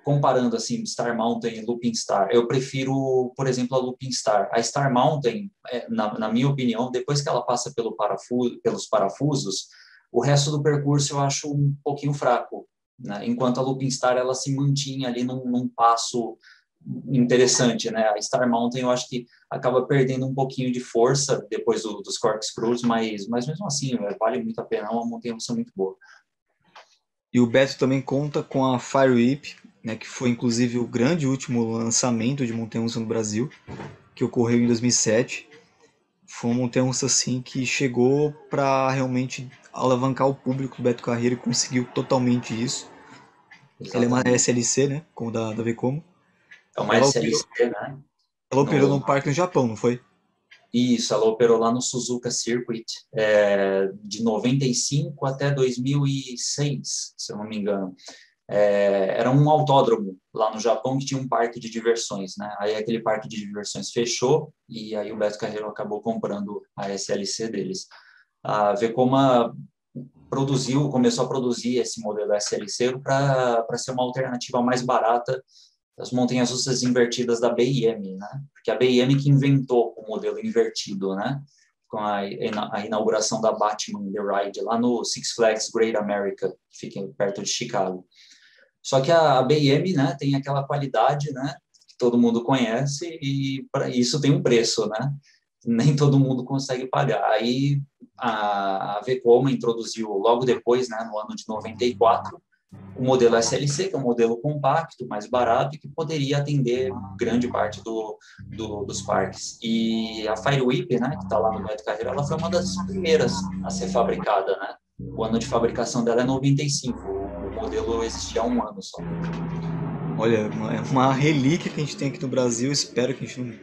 comparando assim Star Mountain e Looping Star, eu prefiro, por exemplo, a Looping Star. A Star Mountain, na minha opinião, depois que ela passa pelos parafusos, o resto do percurso eu acho um pouquinho fraco, né? Enquanto a Looping Star ela se mantinha ali num passo interessante, né? A Star Mountain eu acho que acaba perdendo um pouquinho de força depois dos corkscrews, mas mesmo assim, vale muito a pena, é uma montanha-russa muito boa. E o Beto também conta com a Fire Whip, né, que foi inclusive o grande último lançamento de montanha-russa no Brasil, que ocorreu em 2007. Foi uma montanha-russa assim que chegou para realmente alavancar o público do Beto Carreiro e conseguiu totalmente isso. Ela é uma Exatamente. SLC, né, como da Vekoma. É uma Ela operou, SLC, né? ela operou No, no parque no Japão, não foi? Isso, ela operou lá no Suzuka Circuit de 95 até 2006, se eu não me engano. Era um autódromo lá no Japão que tinha um parque de diversões, né? Aí aquele parque de diversões fechou e aí o Beto Carreiro acabou comprando a SLC deles. A Vekoma começou a produzir esse modelo SLC para ser uma alternativa mais barata das montanhas-russas invertidas da BIM, né? Porque a BIM que inventou o modelo invertido, né? Com a inauguração da Batman The Ride lá no Six Flags Great America, que fica perto de Chicago. Só que a BIM, né, tem aquela qualidade, né, que todo mundo conhece e para isso tem um preço, né? Nem todo mundo consegue pagar. Aí a Vekoma introduziu logo depois, né, no ano de 94, o modelo SLC, que é um modelo compacto, mais barato e que poderia atender grande parte dos parques. E a Firewhip, né, que está lá no Beto Carreiro, ela foi uma das primeiras a ser fabricada, né? O ano de fabricação dela é 95, o modelo existia há um ano só. Olha, é uma relíquia que a gente tem aqui no Brasil. Espero que a gente não,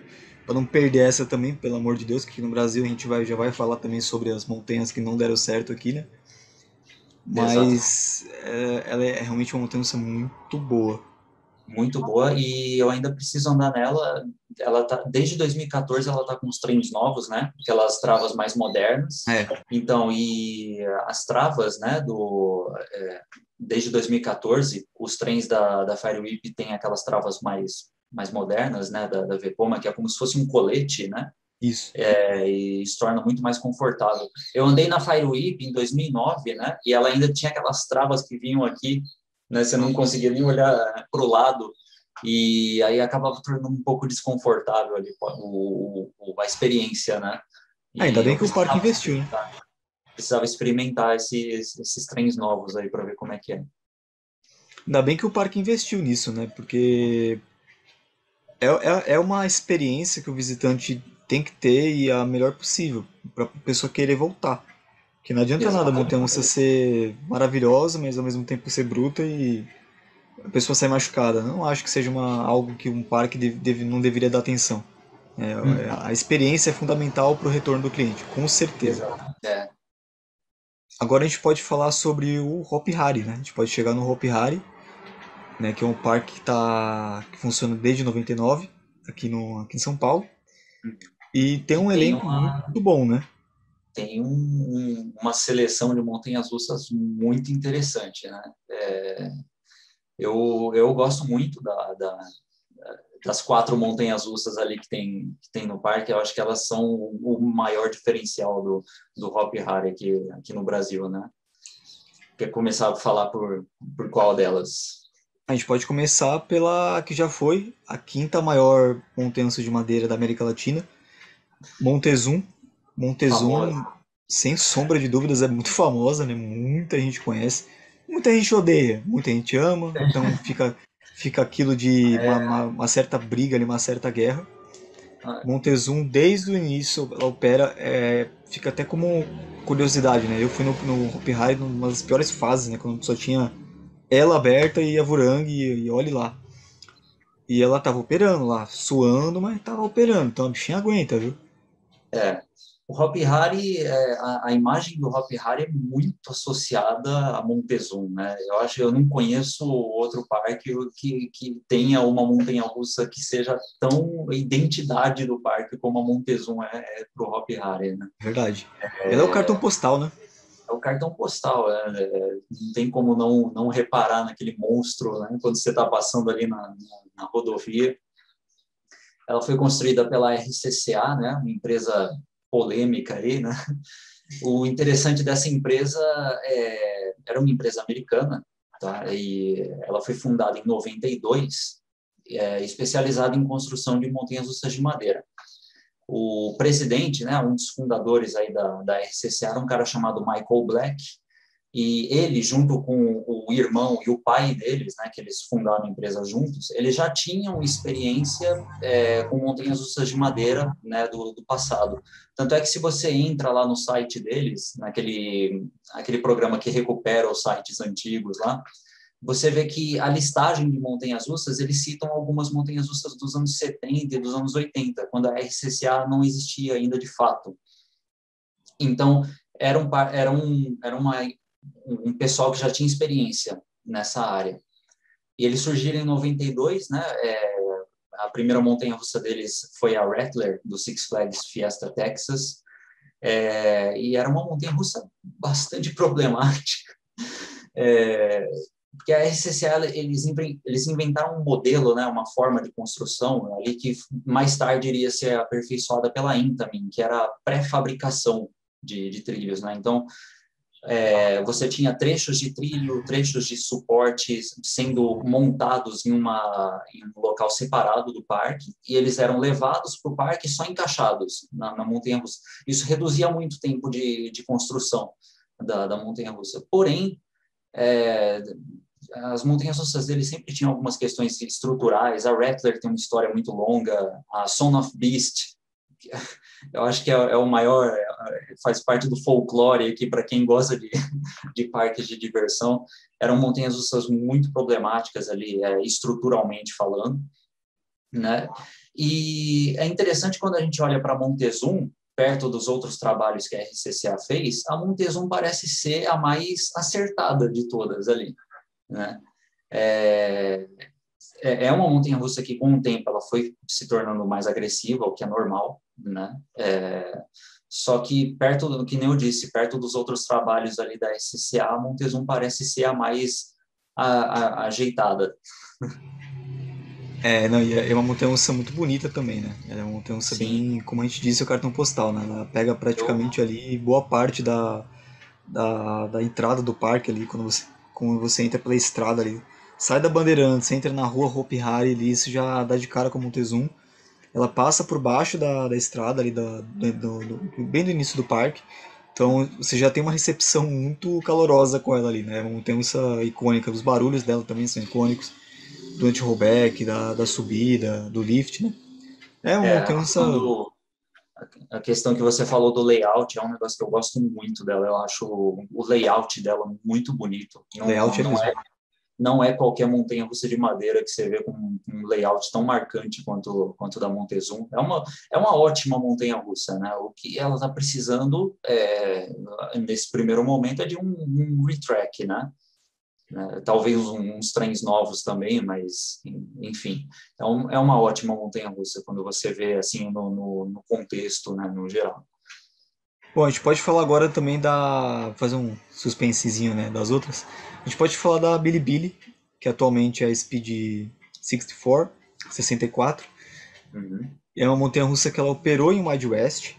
para não perder essa também, pelo amor de Deus, que aqui no Brasil a gente já vai falar também sobre as montanhas que não deram certo aqui, né? Exatamente. Mas ela é realmente uma montanha muito boa. Muito boa e eu ainda preciso andar nela. Ela tá desde 2014 ela tá com os treinos novos, né? Aquelas travas mais modernas. É, Então, e as travas, né, desde 2014, os trens da Firewhip têm aquelas travas mais modernas, né, da Vekoma, que é como se fosse um colete, né? isso. E se torna muito mais confortável. Eu andei na Firewhip em 2009, né? E ela ainda tinha aquelas travas que vinham aqui, né? Você não conseguia nem olhar para o lado e aí acabava tornando um pouco desconfortável ali a experiência, né? Ainda E bem eu que o parque investiu, né? precisava experimentar esses trens novos aí para ver como é que é. Ainda bem que o parque investiu nisso, né? Porque é uma experiência que o visitante tem que ter e a melhor possível para a pessoa querer voltar. Que não adianta nada a montanha-russa Exatamente. ser maravilhosa, mas ao mesmo tempo ser bruta e a pessoa sair machucada. Não acho que seja algo que um parque não deveria dar atenção. A experiência é fundamental para o retorno do cliente, com certeza. Exato. Agora a gente pode falar sobre o Hopi Hari, né? A gente pode chegar no Hopi Hari, né? Que é um parque que funciona desde 99 aqui em São Paulo e tem E um elenco muito bom, né? tem uma seleção de montanhas russas muito interessante, né? Eu gosto muito das quatro montanhas russas ali que tem no parque. Eu acho que elas são o maior diferencial do Hop Hari aqui no Brasil, né? Quer começar a falar por qual delas? A gente pode começar pela que já foi a quinta maior montanha de madeira da América Latina, Montezum. Montezum Famosa. sem sombra de dúvidas, é muito famosa, né? Muita gente conhece, muita gente odeia, muita gente ama, então fica aquilo de uma certa briga ali, uma certa guerra. Montezum, desde o início, ela opera, fica até como curiosidade, né? Eu fui no Hopi Hari numa das piores fases, né? Quando só tinha ela aberta e a Vurang, e olhe lá. E ela tava operando lá, suando, mas tava operando, então a bichinha aguenta, viu? É, o Hopi Hari, a imagem do Hopi Hari é muito associada a Montezum, né? Eu não conheço outro parque que tenha uma montanha-russa que seja tão a identidade do parque como a Montezum é para o Hopi Hari, né? Verdade. Ela é o cartão postal, né? É o cartão postal, né? Não tem como não reparar naquele monstro, né? Quando você está passando ali na rodovia. Ela foi construída pela RCCA, né? Uma empresa polêmica aí, né? O interessante dessa empresa era uma empresa americana, tá? E ela foi fundada em 92, especializada em construção de montanhas-russas de madeira. O presidente, né, um dos fundadores aí da RCCA, era um cara chamado Michael Black, e ele, junto com o irmão e o pai deles, né, que eles fundaram a empresa juntos, eles já tinham experiência com montanhas russas de madeira, né, do passado. Tanto é que se você entra lá no site deles, aquele programa que recupera os sites antigos lá, você vê que a listagem de montanhas russas, eles citam algumas montanhas russas dos anos 70 e dos anos 80, quando a RCCA não existia ainda de fato. Então, era um pessoal que já tinha experiência nessa área. E eles surgiram em 92, né? A primeira montanha-russa deles foi a Rattler, do Six Flags Fiesta Texas, e era uma montanha-russa bastante problemática, porque a RCCA, eles inventaram um modelo, né, uma forma de construção ali que mais tarde iria ser aperfeiçoada pela Intamin, que era a pré-fabricação de trilhos, né? Então, você tinha trechos de trilho, trechos de suporte sendo montados em um local separado do parque, e eles eram levados para o parque só encaixados na montanha-russa. Isso reduzia muito o tempo de construção da montanha-russa. Porém, é, as montanhas-russas dele sempre tinham algumas questões estruturais. A Rattler tem uma história muito longa, a Son of Beast, eu acho que é o maior, faz parte do folclore aqui para quem gosta de parques de diversão. Eram montanhas russas muito problemáticas ali, estruturalmente falando, né? E é interessante quando a gente olha para Montezum, perto dos outros trabalhos que a RCCA fez, a Montezum parece ser a mais acertada de todas ali, né? É, é uma montanha-russa que, com o tempo, ela foi se tornando mais agressiva, o que é normal, né? Só que, perto do que nem eu disse, perto dos outros trabalhos ali da SCA, a Montezum parece ser a mais ajeitada. Não, e é uma montanha-russa muito bonita também, né? Ela é uma montanha-russa Sim, bem, como a gente disse, o cartão postal, né? Ela pega eu, praticamente ali boa parte da entrada do parque ali, quando você entra pela estrada ali. Sai da Bandeirantes, entra na rua Hopi Hari ali, isso já dá de cara com a Montezum. Ela passa por baixo da estrada ali, bem do início do parque. Então você já tem uma recepção muito calorosa com ela ali, né? Tem essa icônica, os barulhos dela também são icônicos, do anti-rollback, da subida, do lift, né? a Tem essa. a questão que você falou do layout é um negócio que eu gosto muito dela. Eu acho o layout dela muito bonito. Layout é mesmo. Não é qualquer montanha-russa de madeira que você vê com um layout tão marcante quanto da Montezum. É uma ótima montanha-russa, né? O que ela está precisando, nesse primeiro momento, é de um retrack, né? Talvez uns trens novos também, mas, enfim. Então, é uma ótima montanha-russa quando você vê, assim, no contexto, né, no geral. Bom, a gente pode falar agora também fazer um suspensezinho, né, das outras. A gente pode falar da Bilibili, que atualmente é a Speed 64, 64. Uhum. É uma montanha-russa que ela operou em Wide West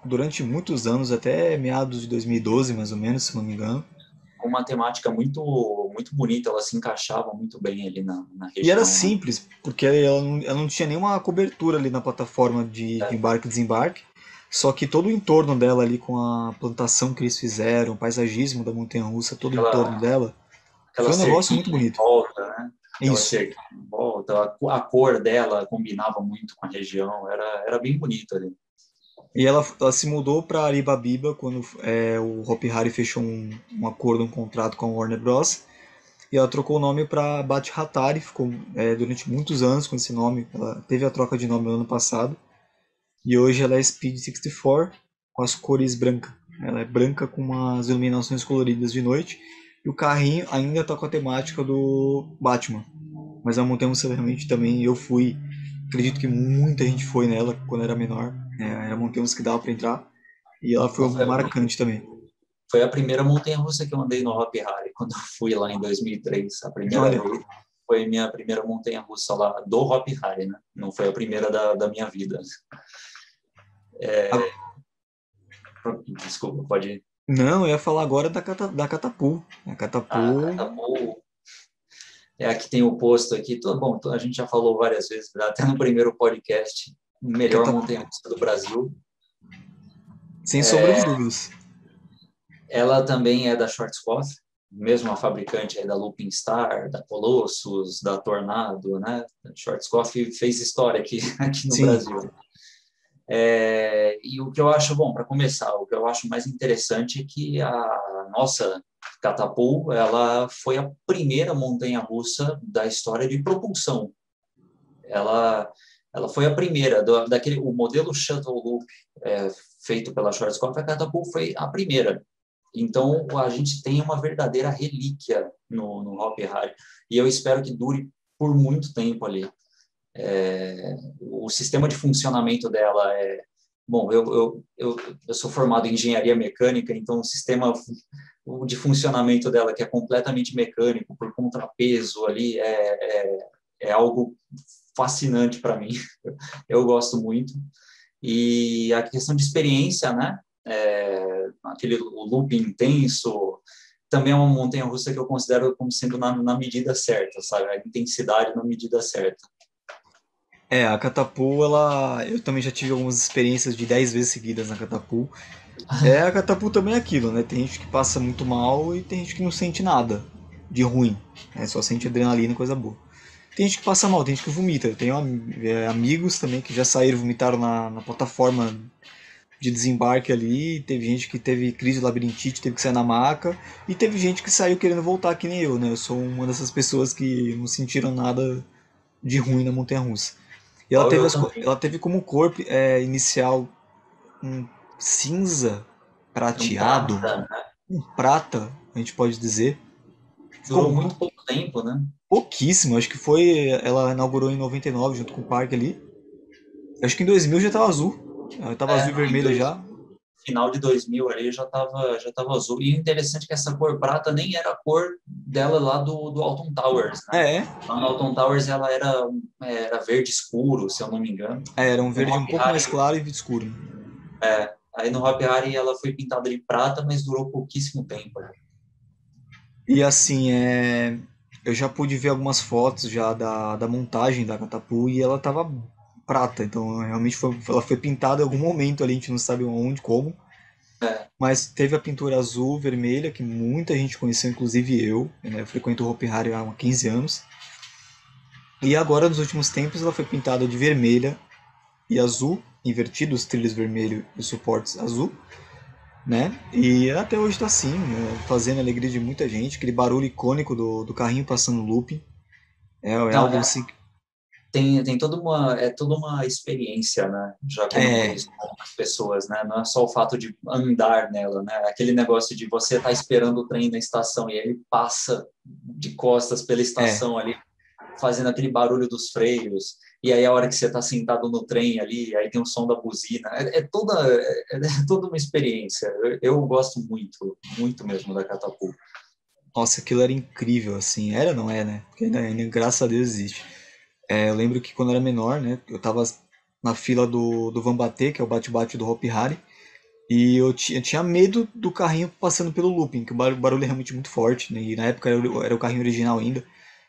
durante muitos anos, até meados de 2012, mais ou menos, se não me engano. Com uma temática muito, muito bonita, ela se encaixava muito bem ali na E era região, né? simples, porque ela não tinha nenhuma cobertura ali na plataforma de embarque e desembarque. Só que todo o entorno dela ali, com a plantação que eles fizeram, o paisagismo da montanha-russa, todo o entorno Aquela, dela, aquela foi um negócio cerquinha muito em bonito. volta, né? Aquela Isso. cerquinha em volta, a cor dela combinava muito com a região, era bem bonito ali. E ela se mudou para Aribabiba quando o Hopi Hari fechou um acordo, um contrato com a Warner Bros. E ela trocou o nome para Bhat Hatari, ficou durante muitos anos com esse nome. Ela teve a troca de nome no ano passado. E hoje ela é Speed 64 com as cores branca. Ela é branca com umas iluminações coloridas de noite. E o carrinho ainda está com a temática do Batman. Mas a montanha-russa realmente também eu fui. Acredito que muita gente foi nela quando era menor. Era montanha-russa que dava para entrar. E ela foi Ela foi, marcante também. foi a primeira montanha-russa que eu andei no Hopi Hari, quando eu fui lá em 2003. A primeira Olha, vez foi minha primeira montanha-russa lá do Hopi Hari, né? Não foi a primeira da minha vida. a- Desculpa, pode ir. não, eu ia falar agora da Catapu. A Ah, Catapu. Catapu é a que tem o posto aqui. Bom, a gente já falou várias vezes, até no primeiro podcast, melhor Catapu. montanha-russa do Brasil. Sem sombra de dúvidas. Ela também é da Schwarzkopf, mesmo a fabricante aí da Looping Star, da Colossus, da Tornado, né? A Schwarzkopf fez história aqui, aqui no Sim. Brasil. E o que eu acho, bom, para começar, o que eu acho mais interessante é que a nossa Catapu, ela foi a primeira montanha-russa da história de propulsão. Ela, ela foi a primeira, o modelo Shuttle Loop feito pela Schwarzkopf, a Catapu foi a primeira. Então, a gente tem uma verdadeira relíquia no Hopi Hari, e eu espero que dure por muito tempo ali. O sistema de funcionamento dela é... Bom, eu sou formado em engenharia mecânica, então o sistema de funcionamento dela, que é completamente mecânico, por contrapeso ali, é algo fascinante para mim. Eu gosto muito. E a questão de experiência, né? O loop intenso, também é uma montanha-russa que eu considero como sendo na medida certa, sabe? A intensidade na medida certa. A Catapu, ela. Eu também já tive algumas experiências de 10 vezes seguidas na Catapu. A Catapu também é aquilo, né? Tem gente que passa muito mal e tem gente que não sente nada de ruim. Só sente adrenalina e coisa boa. Tem gente que passa mal, tem gente que vomita. Eu tenho amigos também que já saíram, vomitaram na plataforma de desembarque ali. Teve gente que teve crise de labirintite, teve que sair na maca. E teve gente que saiu querendo voltar, que nem eu, né? Eu sou uma dessas pessoas que não sentiram nada de ruim na montanha-russa. E ela teve, Eu também. ela teve como cor inicial um cinza É um prateado, prata, um prata, a gente pode dizer. durou Ficou muito pouco tempo, né? pouquíssimo, acho que foi. Ela inaugurou em 99 junto com o parque ali. Acho que em 2000 já tava azul. Ela tava azul e Não, vermelha já. final de 2000 ali já tava azul. E o interessante é que essa cor prata nem era a cor dela lá do Alton Towers, né? É, Lá no Alton Towers ela era verde escuro, se eu não me engano. era um No verde um Hopi pouco mais Hari, claro e escuro. aí no Hopi Hari ela foi pintada de prata, mas durou pouquíssimo tempo. E assim, eu já pude ver algumas fotos já da montagem da Catapu e ela tava prata, então realmente ela foi pintada em algum momento ali, a gente não sabe onde, como. É, Mas teve a pintura azul, vermelha, que muita gente conheceu, inclusive eu. Né? Eu frequento o Hopi Hari há 15 anos. E agora, nos últimos tempos, ela foi pintada de vermelha e azul, invertido os trilhos vermelho e os suportes azul, né? E até hoje está assim, fazendo a alegria de muita gente. Aquele barulho icônico do carrinho passando looping. É não, algo assim. tem toda uma experiência, né? Já comentei É, isso com algumas pessoas, né? Não é só o fato de andar nela, né? Aquele negócio de você estar esperando o trem na estação e ele passa de costas pela é, estação ali, fazendo aquele barulho dos freios, e aí a hora que você está sentado no trem ali, aí tem o som da buzina. É toda uma experiência. Eu gosto muito, muito mesmo da Catapu. nossa, aquilo era incrível, assim. Era, não é, né? Porque ainda, graças a Deus existe. Eu lembro que quando eu era menor, né? Eu tava na fila do Vambatê, que é o bate-bate do Hopi Hari. E eu tinha medo do carrinho passando pelo looping, que o barulho é realmente muito forte, né? E na época era o carrinho original ainda.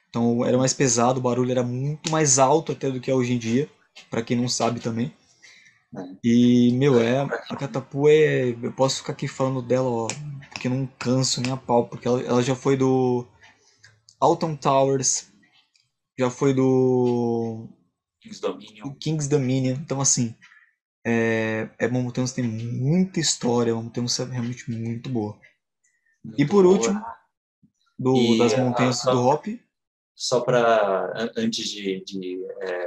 Então era mais pesado, o barulho era muito mais alto até do que é hoje em dia, pra quem não sabe também. né? E, meu, a Catapu eu posso ficar aqui falando dela, ó, porque eu não canso nem a pau, porque ela já foi do Alton Towers, já foi Kings do Dominion, King's Dominion, então assim, é uma montanha que tem muita história, é uma montanha realmente muito boa. E muito por boa. último, das E montanhas do Hop, só para, antes de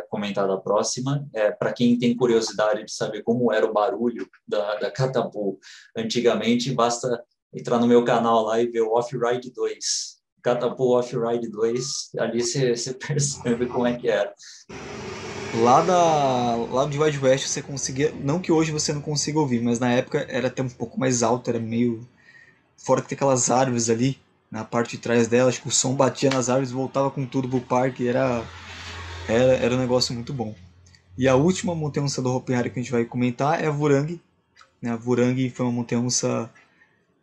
comentar da próxima, para quem tem curiosidade de saber como era o barulho da Catapu antigamente, basta entrar no meu canal lá e ver o Off-Ride 2. Catapu Off-Ride 2, ali você percebe como é que era. lá de Wild West você conseguia, não que hoje você não consiga ouvir, mas na época era até um pouco mais alto, era meio fora que tem aquelas árvores ali na parte de trás dela, acho que o som batia nas árvores, voltava com tudo pro parque, era um negócio muito bom. E a última montanha-russa do Hopi Hari que a gente vai comentar é a Vurang, né? A Vurang foi uma montanha-russa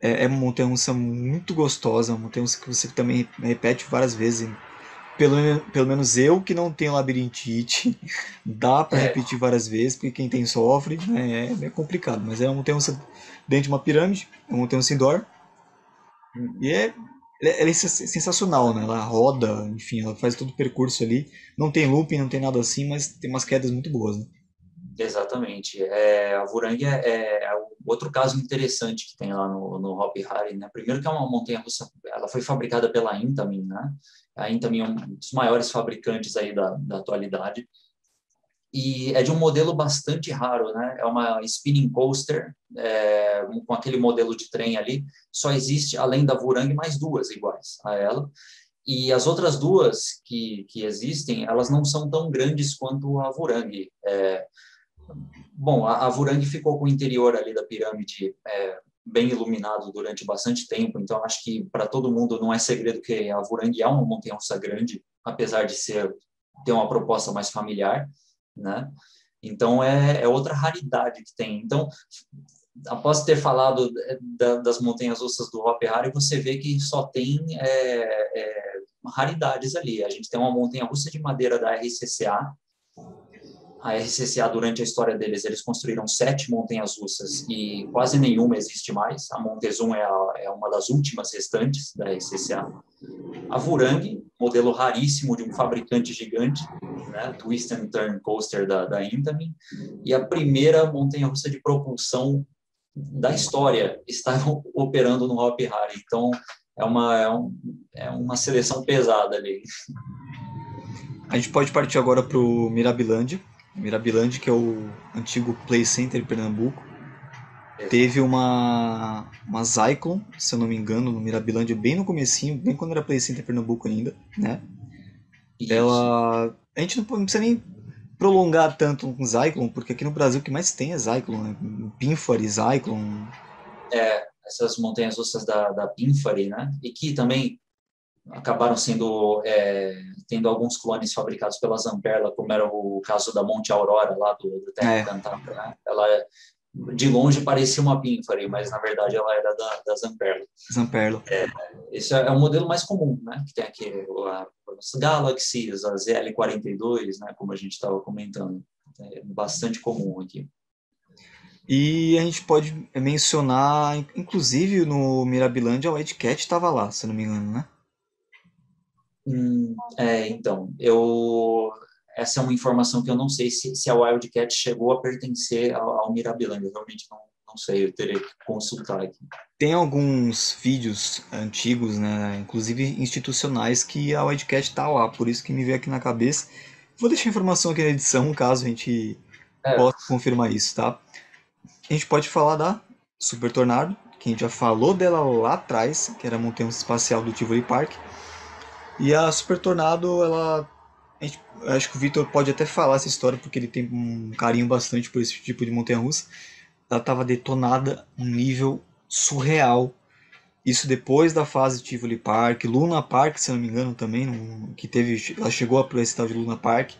uma montanha-russa muito gostosa, uma montanha-russa que você também repete várias vezes. Pelo menos eu que não tenho labirintite, dá para É, repetir várias vezes, porque quem tem sofre, né, é meio complicado. Mas é uma montanha-russa dentro de uma pirâmide, é uma montanha-russa indoor, e ela é sensacional, né? Ela roda, enfim, ela faz todo o percurso ali. Não tem looping, não tem nada assim, mas tem umas quedas muito boas, né? exatamente. A Vurang é outro caso interessante que tem lá no Hopi Hari, né? Primeiro que é uma montanha-russa, ela foi fabricada pela Intamin, né? A Intamin é um dos maiores fabricantes aí da atualidade. E é de um modelo bastante raro, né? É uma spinning coaster, com aquele modelo de trem ali. Só existe, além da Vurang, mais duas iguais a ela. E as outras duas que existem, elas não são tão grandes quanto a Vurang. Bom, a Vurang ficou com o interior ali da pirâmide bem iluminado durante bastante tempo, então acho que para todo mundo não é segredo que a Vurang é uma montanha-russa grande, apesar de ter uma proposta mais familiar, né? Então é outra raridade que tem. Então, após ter falado das montanhas russas do Hopi Hari, você vê que só tem raridades ali. A gente tem uma montanha russa de madeira da RCCA. A RCCA, durante a história deles, eles construíram 7 montanhas russas e quase nenhuma existe mais. A Montezum é uma das últimas restantes da RCCA. A Vurang, modelo raríssimo de um fabricante gigante, né, Twist and Turn Coaster da Intamin, e a primeira montanha-russa de propulsão da história estavam operando no Hopi Hari. Então, é uma seleção pesada ali. A gente pode partir agora pro Mirabilândia. Mirabilândia, que é o antigo Play Center de Pernambuco. Teve Exato. uma Zyklon, se eu não me engano, no Mirabilândia, bem no comecinho, bem quando era Play Center Pernambuco ainda, né? Isso. A gente não precisa nem prolongar tanto com Zyklon, porque aqui no Brasil o que mais tem é Zyklon, né? Pinfari, Zyklon. Essas montanhas russas da Pinfari, né? E que também acabaram tendo alguns clones fabricados pela Zamperla, como era o caso da Monte Aurora, lá do Terra É, Encantada, né? Ela, de longe, parecia uma Pinfari, mas, na verdade, ela era da Zamperla. Zamperla. Esse é um modelo mais comum, né? Que tem aqui as Galaxies, a ZL42, né? Como a gente estava comentando. É bastante comum aqui. E a gente pode mencionar, inclusive no Mirabilândia, a Ed Cat estava lá, se eu não me engano, né? Então, essa é uma informação que eu não sei se a Wildcat chegou a pertencer ao Mirabilândia, eu realmente não sei, eu teria que consultar aqui. Tem alguns vídeos antigos, né, inclusive institucionais, que a Wildcat tá lá, por isso que me veio aqui na cabeça. Vou deixar a informação aqui na edição, caso a gente É, possa confirmar isso, tá? A gente pode falar da Super Tornado, que a gente já falou dela lá atrás, que era a montanha espacial do Tivoli Park. E a Super Tornado, acho que o Victor pode até falar essa história, porque ele tem um carinho bastante por esse tipo de montanha-russa. Ela estava detonada num nível surreal. Isso depois da fase Tivoli Park, Luna Park, se eu não me engano também, que teve, ela chegou para esse tal de Luna Park.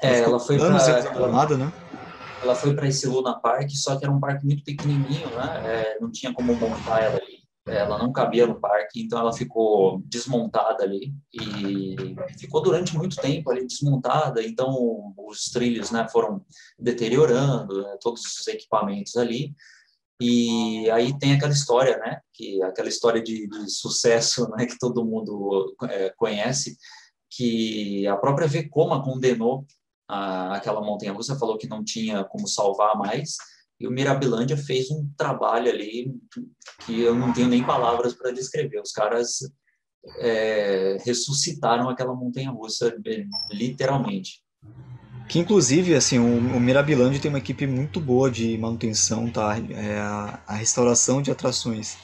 Ela ficou ela foi anos para abandonada, né? ela foi para esse Luna Park, só que era um parque muito pequenininho, né? Não tinha como montar ela ali. ela não cabia no parque, então ela ficou desmontada ali e ficou durante muito tempo ali desmontada. Então os trilhos, né, foram deteriorando, né, todos os equipamentos ali. E aí tem aquela história, né, que aquela história de sucesso, né, que todo mundo conhece, que a própria Vekoma condenou aquela montanha-russa, falou que não tinha como salvar mais. E o Mirabilândia fez um trabalho ali que eu não tenho nem palavras para descrever. Os caras ressuscitaram aquela montanha-russa, literalmente. Que inclusive, assim, o Mirabilândia tem uma equipe muito boa de manutenção, tá? A restauração de atrações.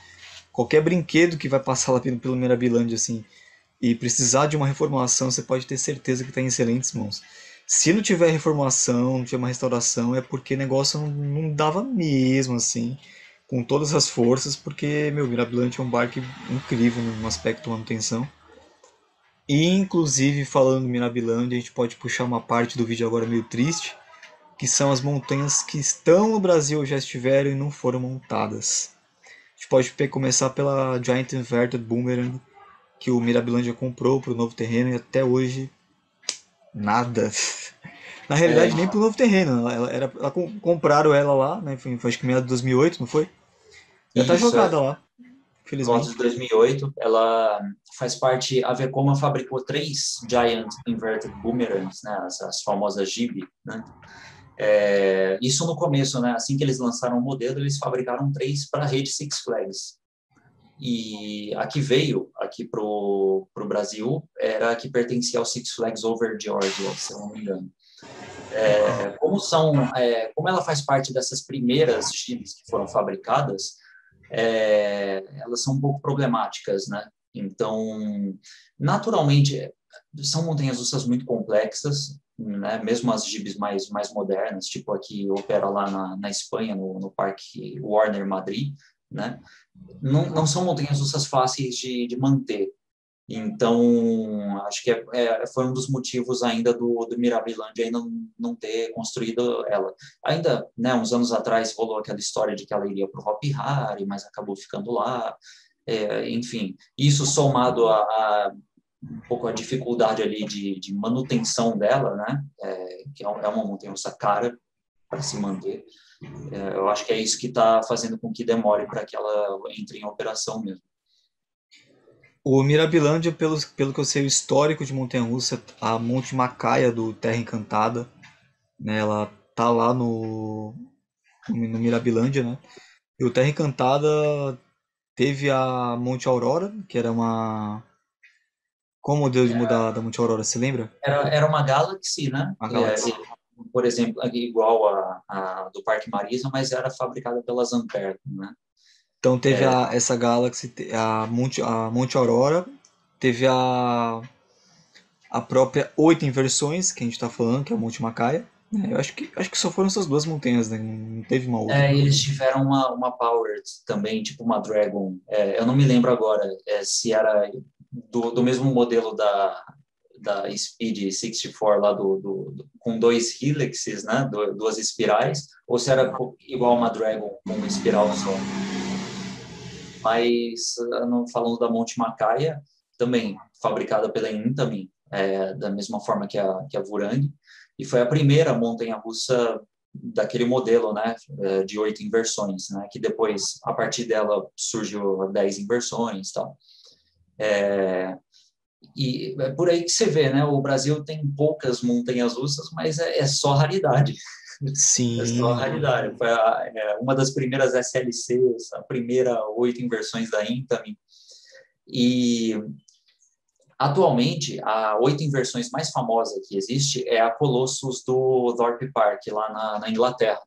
Qualquer brinquedo que vai passar lá pelo Mirabilândia, assim, e precisar de uma reformulação, você pode ter certeza que está em excelentes mãos. Se não tiver reformulação, não tiver uma restauração, é porque o negócio não dava mesmo, assim, com todas as forças, porque, meu, Mirabilândia é um barco incrível no aspecto de manutenção. E, inclusive, falando em Mirabilândia, a gente pode puxar uma parte do vídeo agora meio triste, que são as montanhas que estão no Brasil ou já estiveram e não foram montadas. A gente pode começar pela Giant Inverted Boomerang, que o Mirabilândia comprou para o novo terreno e até hoje nada. Na É, realidade, nem pro novo terreno. Compraram ela lá, né? Foi acho que meio de 2008, não foi? Já tá isso, jogada lá, por volta de infelizmente. 2008. Ela faz parte, a Vekoma fabricou 3 Giant Inverted Boomerangs, né, as famosas Gibi, né? Isso no começo, né? Assim que eles lançaram o modelo, eles fabricaram 3 para a rede Six Flags. E a que veio aqui pro Brasil era a que pertencia ao Six Flags Over Georgia, se eu não me engano. Como ela faz parte dessas primeiras chips que foram fabricadas, elas são um pouco problemáticas, né? Então, naturalmente, são montanhas-russas muito complexas, né? Mesmo as jibs mais modernas, tipo a que opera lá na Espanha, no Parque Warner Madrid, né? Não são montanhas-russas fáceis de manter. Então, acho que foi um dos motivos ainda do Mirabilândia ainda não ter construído ela. Ainda, né, uns anos atrás, rolou aquela história de que ela iria para o Hopi Hari, mas acabou ficando lá. Enfim, isso somado a um pouco a dificuldade ali de manutenção dela, né, que é uma montanha-russa cara para se manter. Eu acho que é isso que está fazendo com que demore para que ela entre em operação mesmo. O Mirabilândia, pelo que eu sei, o histórico de montanha-russa, a Monte Macaia do Terra Encantada, né? Ela tá lá no Mirabilândia, né? E o Terra Encantada teve a Monte Aurora, que era uma... Qual o modelo de mudar da Monte Aurora, você lembra? Era uma Galaxy, né? A Galaxy. Por exemplo, igual a do Parque Marisa, mas era fabricada pela Ampere, né? Então teve essa Galaxy, a Monte Aurora, teve a própria oito inversões, que a gente está falando, que é o Monte Macaia. Eu acho que só foram essas duas montanhas, né? Não teve uma outra. Eles tiveram uma Powered também, tipo uma Dragon. Eu não me lembro agora se era do mesmo modelo da Speed 64 lá com 2 hélixes, né? Duas espirais, ou se era igual uma Dragon com uma espiral só. Mas falando da Monte Macaia, também fabricada pela Intamin, da mesma forma que a Vurang, e foi a primeira montanha-russa daquele modelo, né, de 8 inversões, né, que depois, a partir dela, surgiu 10 inversões e tal. E é por aí que você vê, né, o Brasil tem poucas montanhas-russas, mas é só raridade. É só Sim. raridade. Foi uma das primeiras SLCs, a primeira 8 inversões da Intamin. E atualmente, a 8 inversões mais famosa que existe é a Colossus do Thorpe Park, lá na Inglaterra.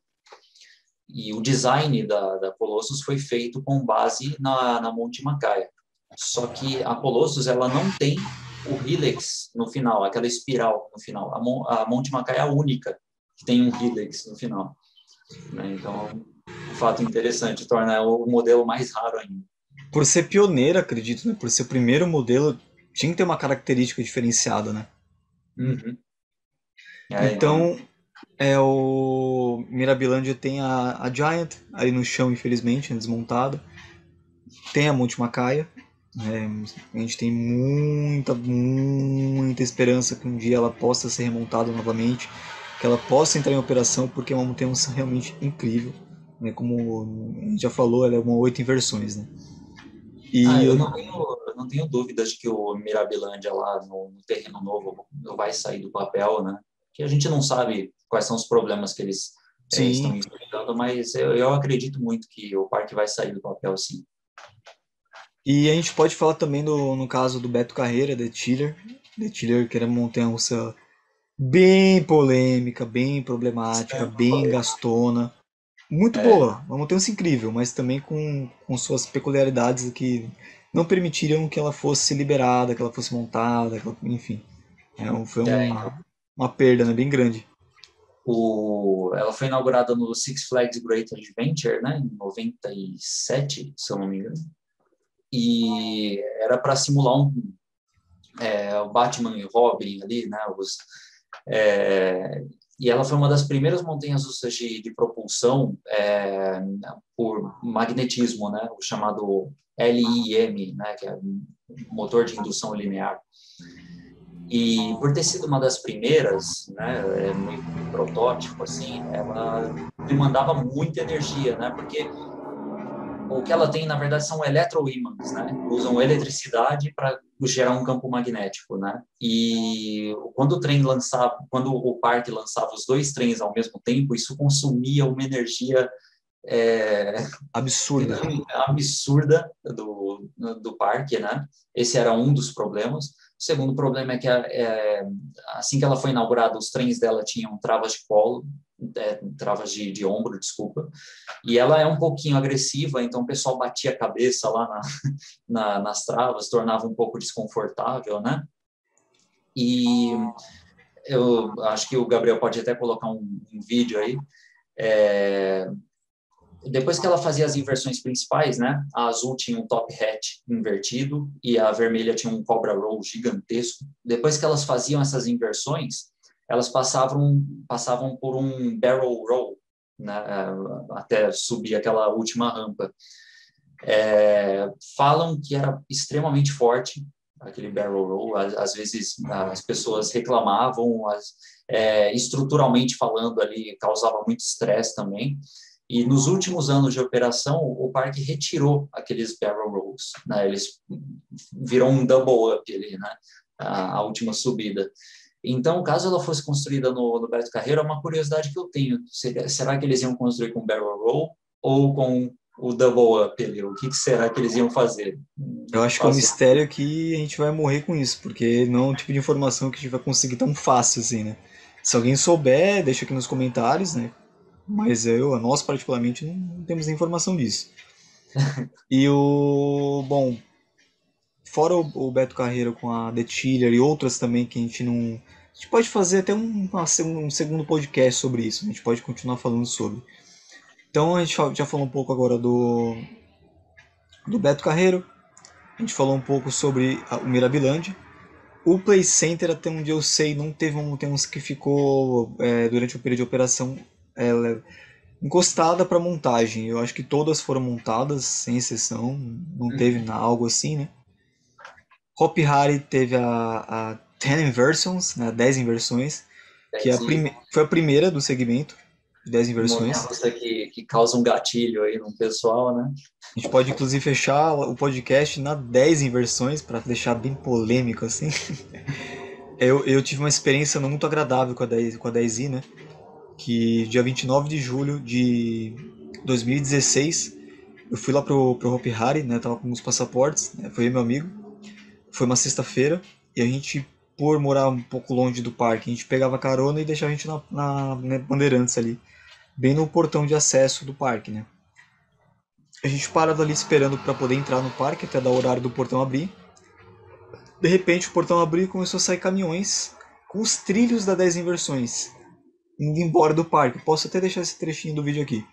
E o design da Colossus foi feito com base na Monte Macaia. Só que a Colossus ela não tem o helix no final, aquela espiral no final. A Monte Macaia é a única que tem um helix no final. Né? Então, um fato interessante, torna o modelo mais raro ainda. Por ser pioneira, acredito, né? Por ser o primeiro modelo, tinha que ter uma característica diferenciada, né? Uhum. Então, Então, o Mirabilândia tem a Giant aí no chão, infelizmente, né, desmontada. tem a Monte Macaia, né? A gente tem muita esperança que um dia ela possa ser remontada novamente, que ela possa entrar em operação, porque é uma montanha realmente incrível. Né? Como a gente já falou, ela é uma 8 inversões. Né? Ah, E eu não tenho dúvidas de que o Mirabilândia lá no Terreno Novo vai sair do papel, né? Que a gente não sabe quais são os problemas que eles estão sim, enfrentando, mas eu acredito muito que o parque vai sair do papel, sim. e a gente pode falar também no caso do Beto Carreira, The Tiller, que era uma montanha-russa bem polêmica, bem problemática, bem gastona. Muito É, boa, uma montanha incrível, mas também com suas peculiaridades que não permitiriam que ela fosse liberada, que ela fosse montada, enfim. Foi é, uma perda, né, bem grande. ela foi inaugurada no Six Flags Great Adventure, né, em 97, se eu não me engano. E era para simular o Batman e Robin ali, né, é, e ela foi uma das primeiras montanhas russas de propulsão por magnetismo, né, o chamado LIM, né, que é motor de indução linear. E por ter sido uma das primeiras, né, meio que um protótipo assim, ela demandava muita energia, né, porque o que ela tem, na verdade, são eletroímãs, né? Usam eletricidade para gerar um campo magnético, né? E quando o parque lançava os dois trens ao mesmo tempo, isso consumia uma energia é, Absurda. absurda do parque, né? Esse era um dos problemas. O segundo problema é que assim que ela foi inaugurada, os trens dela tinham travas de colo, travas de ombro, desculpa, e ela é um pouquinho agressiva, então o pessoal batia a cabeça lá nas travas, tornava um pouco desconfortável, né? E eu acho que o Gabriel pode até colocar um vídeo aí. É, Depois que ela fazia as inversões principais, né? A azul tinha um top hat invertido e a vermelha tinha um cobra roll gigantesco. Depois que elas faziam essas inversões, elas passavam por um barrel roll, né? Até subir aquela última rampa. Falam que era extremamente forte aquele barrel roll. Às vezes as pessoas reclamavam, estruturalmente falando ali causava muito estresse também. E nos últimos anos de operação, o parque retirou aqueles barrel rolls, né? Eles viram um double up ali, né? A última subida. Então, caso ela fosse construída no Beto Carreiro, é uma curiosidade que eu tenho. Será que eles iam construir com barrel roll ou com o double up ali? O que será que eles iam fazer? Eu Não acho que é um faço. mistério que a gente vai morrer com isso, porque não é um tipo de informação que a gente vai conseguir tão fácil assim, né? Se alguém souber, deixa aqui nos comentários, né? Mas nós particularmente não temos informação disso. Bom, fora o Beto Carreiro com a The Chiller e outras também que a gente não. A gente pode fazer até um segundo podcast sobre isso, a gente pode continuar falando sobre. Então a gente já falou um pouco agora do Beto Carreiro, a gente falou um pouco sobre o Mirabilândia. O Play Center, até onde eu sei, não teve tem uns que ficou durante o período de operação encostada para montagem. Eu acho que todas foram montadas, sem exceção, não teve algo assim, né? Hop Hari teve a 10 inversions, né, 10 inversões, que foi a primeira do segmento, de 10 inversões. Montanha-russa que causa um gatilho aí no pessoal, né? A gente pode inclusive fechar o podcast na 10 inversões, para deixar bem polêmico assim. Eu tive uma experiência não muito agradável com a 10i, né? Que dia 29 de julho de 2016, eu fui lá pro Hopi Hari, né? Tava com os passaportes, né, foi meu amigo. Foi uma sexta-feira e a gente, por morar um pouco longe do parque, a gente pegava carona e deixava a gente na Bandeirantes ali, bem no portão de acesso do parque, né? A gente parava ali esperando para poder entrar no parque até dar o horário do portão abrir. De repente o portão abriu e começou a sair caminhões com os trilhos da 10 inversões indo embora do parque. Posso até deixar esse trechinho do vídeo aqui.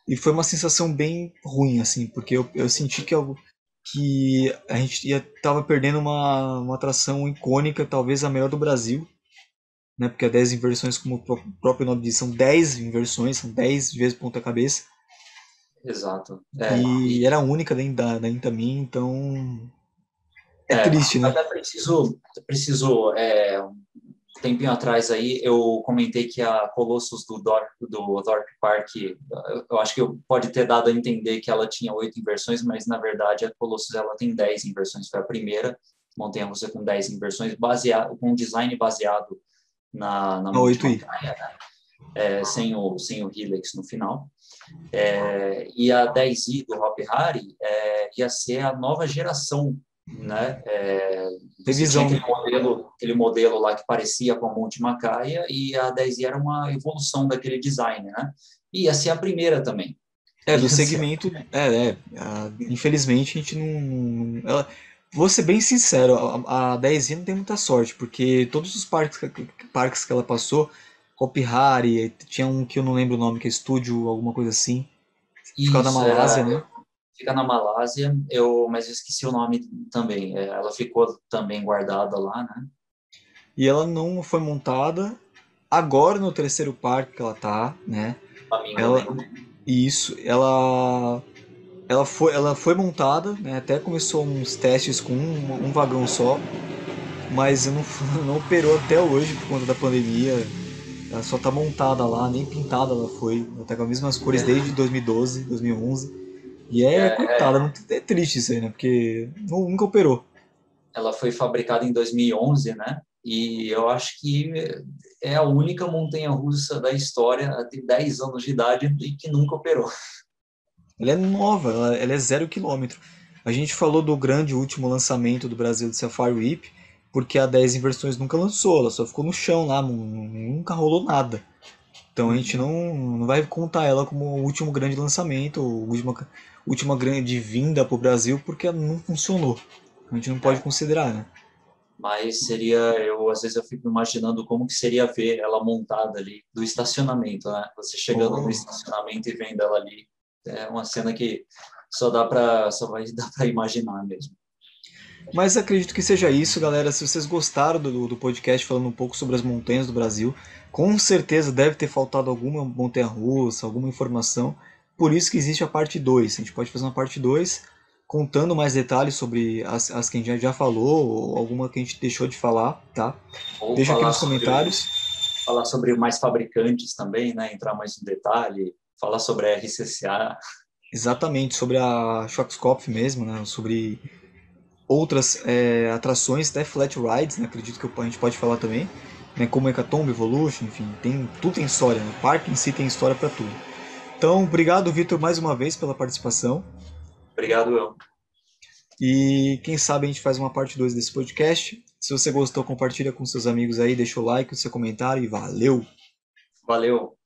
E foi uma sensação bem ruim, assim, porque eu senti que a gente tava perdendo uma atração icônica, talvez a melhor do Brasil, né? Porque a 10 inversões, como o próprio nome diz, são 10 inversões, são 10 vezes ponta-cabeça. exato. E era a única da Intamin, então é É, triste, né? até preciso um tempinho atrás aí, eu comentei que a Colossus do Thorpe Park, eu acho que pode ter dado a entender que ela tinha 8 inversões, mas na verdade a Colossus ela tem 10 inversões, foi a primeira montanha-russa com 10 inversões, com um design baseado na A 8i. Multimontanha, sem o Helix no final. E a 10i do Hop Hari ia ser a nova geração, né? Você tinha Revisão, né? aquele modelo lá que parecia com a Monte Macaia e a 10i era uma evolução daquele design, né? E ia ser a primeira também. Do Ia ser, segmento. Infelizmente a gente vou ser bem sincero, a 10i não tem muita sorte, porque todos os parques que ela passou, Hopi Hari, tinha um que eu não lembro o nome, que é Estúdio, alguma coisa assim, ficava na isso, Malásia, né? fica na Malásia, mas eu esqueci o nome também. Ela ficou também guardada lá, né? E ela não foi montada. Agora no terceiro parque que ela tá, né? Flamingo Ela, Man. isso, ela foi montada, né? Até começou uns testes com um vagão só, mas não, não operou até hoje por conta da pandemia. Ela só tá montada lá, nem pintada ela foi. Ela tá com as mesmas cores desde 2012, 2011. E coitada, é triste isso aí, né? Porque nunca operou. Ela foi fabricada em 2011, né? E eu acho que é a única montanha-russa da história a ter 10 anos de idade e que nunca operou. Ela é nova, ela é 0 km. A gente falou do grande último lançamento do Brasil de Safari Whip, porque a 10 inversões nunca lançou, ela só ficou no chão lá, nunca rolou nada. Então a gente não vai contar ela como o último grande lançamento, última grande vinda para o Brasil, porque ela não funcionou. A gente não pode É, considerar, né? mas às vezes eu fico imaginando como que seria ver ela montada ali do estacionamento, né? Você chegando no Oh. estacionamento e vendo ela ali, é uma cena que só vai dar para imaginar mesmo. Mas acredito que seja isso, galera. Se vocês gostaram do podcast falando um pouco sobre as montanhas do Brasil, com certeza deve ter faltado alguma montanha-russa, alguma informação. Por isso que existe a parte 2. A gente pode fazer uma parte 2 contando mais detalhes sobre as que a gente já falou, ou alguma que a gente deixou de falar, tá? Ou Deixa aqui nos comentários. falar sobre mais fabricantes também, né? Entrar mais no detalhe, falar sobre a RCCA. Exatamente, sobre a Schwarzkopf mesmo, né? Sobre outras atrações, até flat rides, né? Acredito que a gente pode falar também, né? Como Hecatombe, Evolution, enfim, tudo tem história, né? O parque em si tem história para tudo. Então, obrigado, Vitor, mais uma vez pela participação. Obrigado, eu. E quem sabe a gente faz uma parte 2 desse podcast. Se você gostou, compartilha com seus amigos aí, deixa o like, o seu comentário e valeu! Valeu.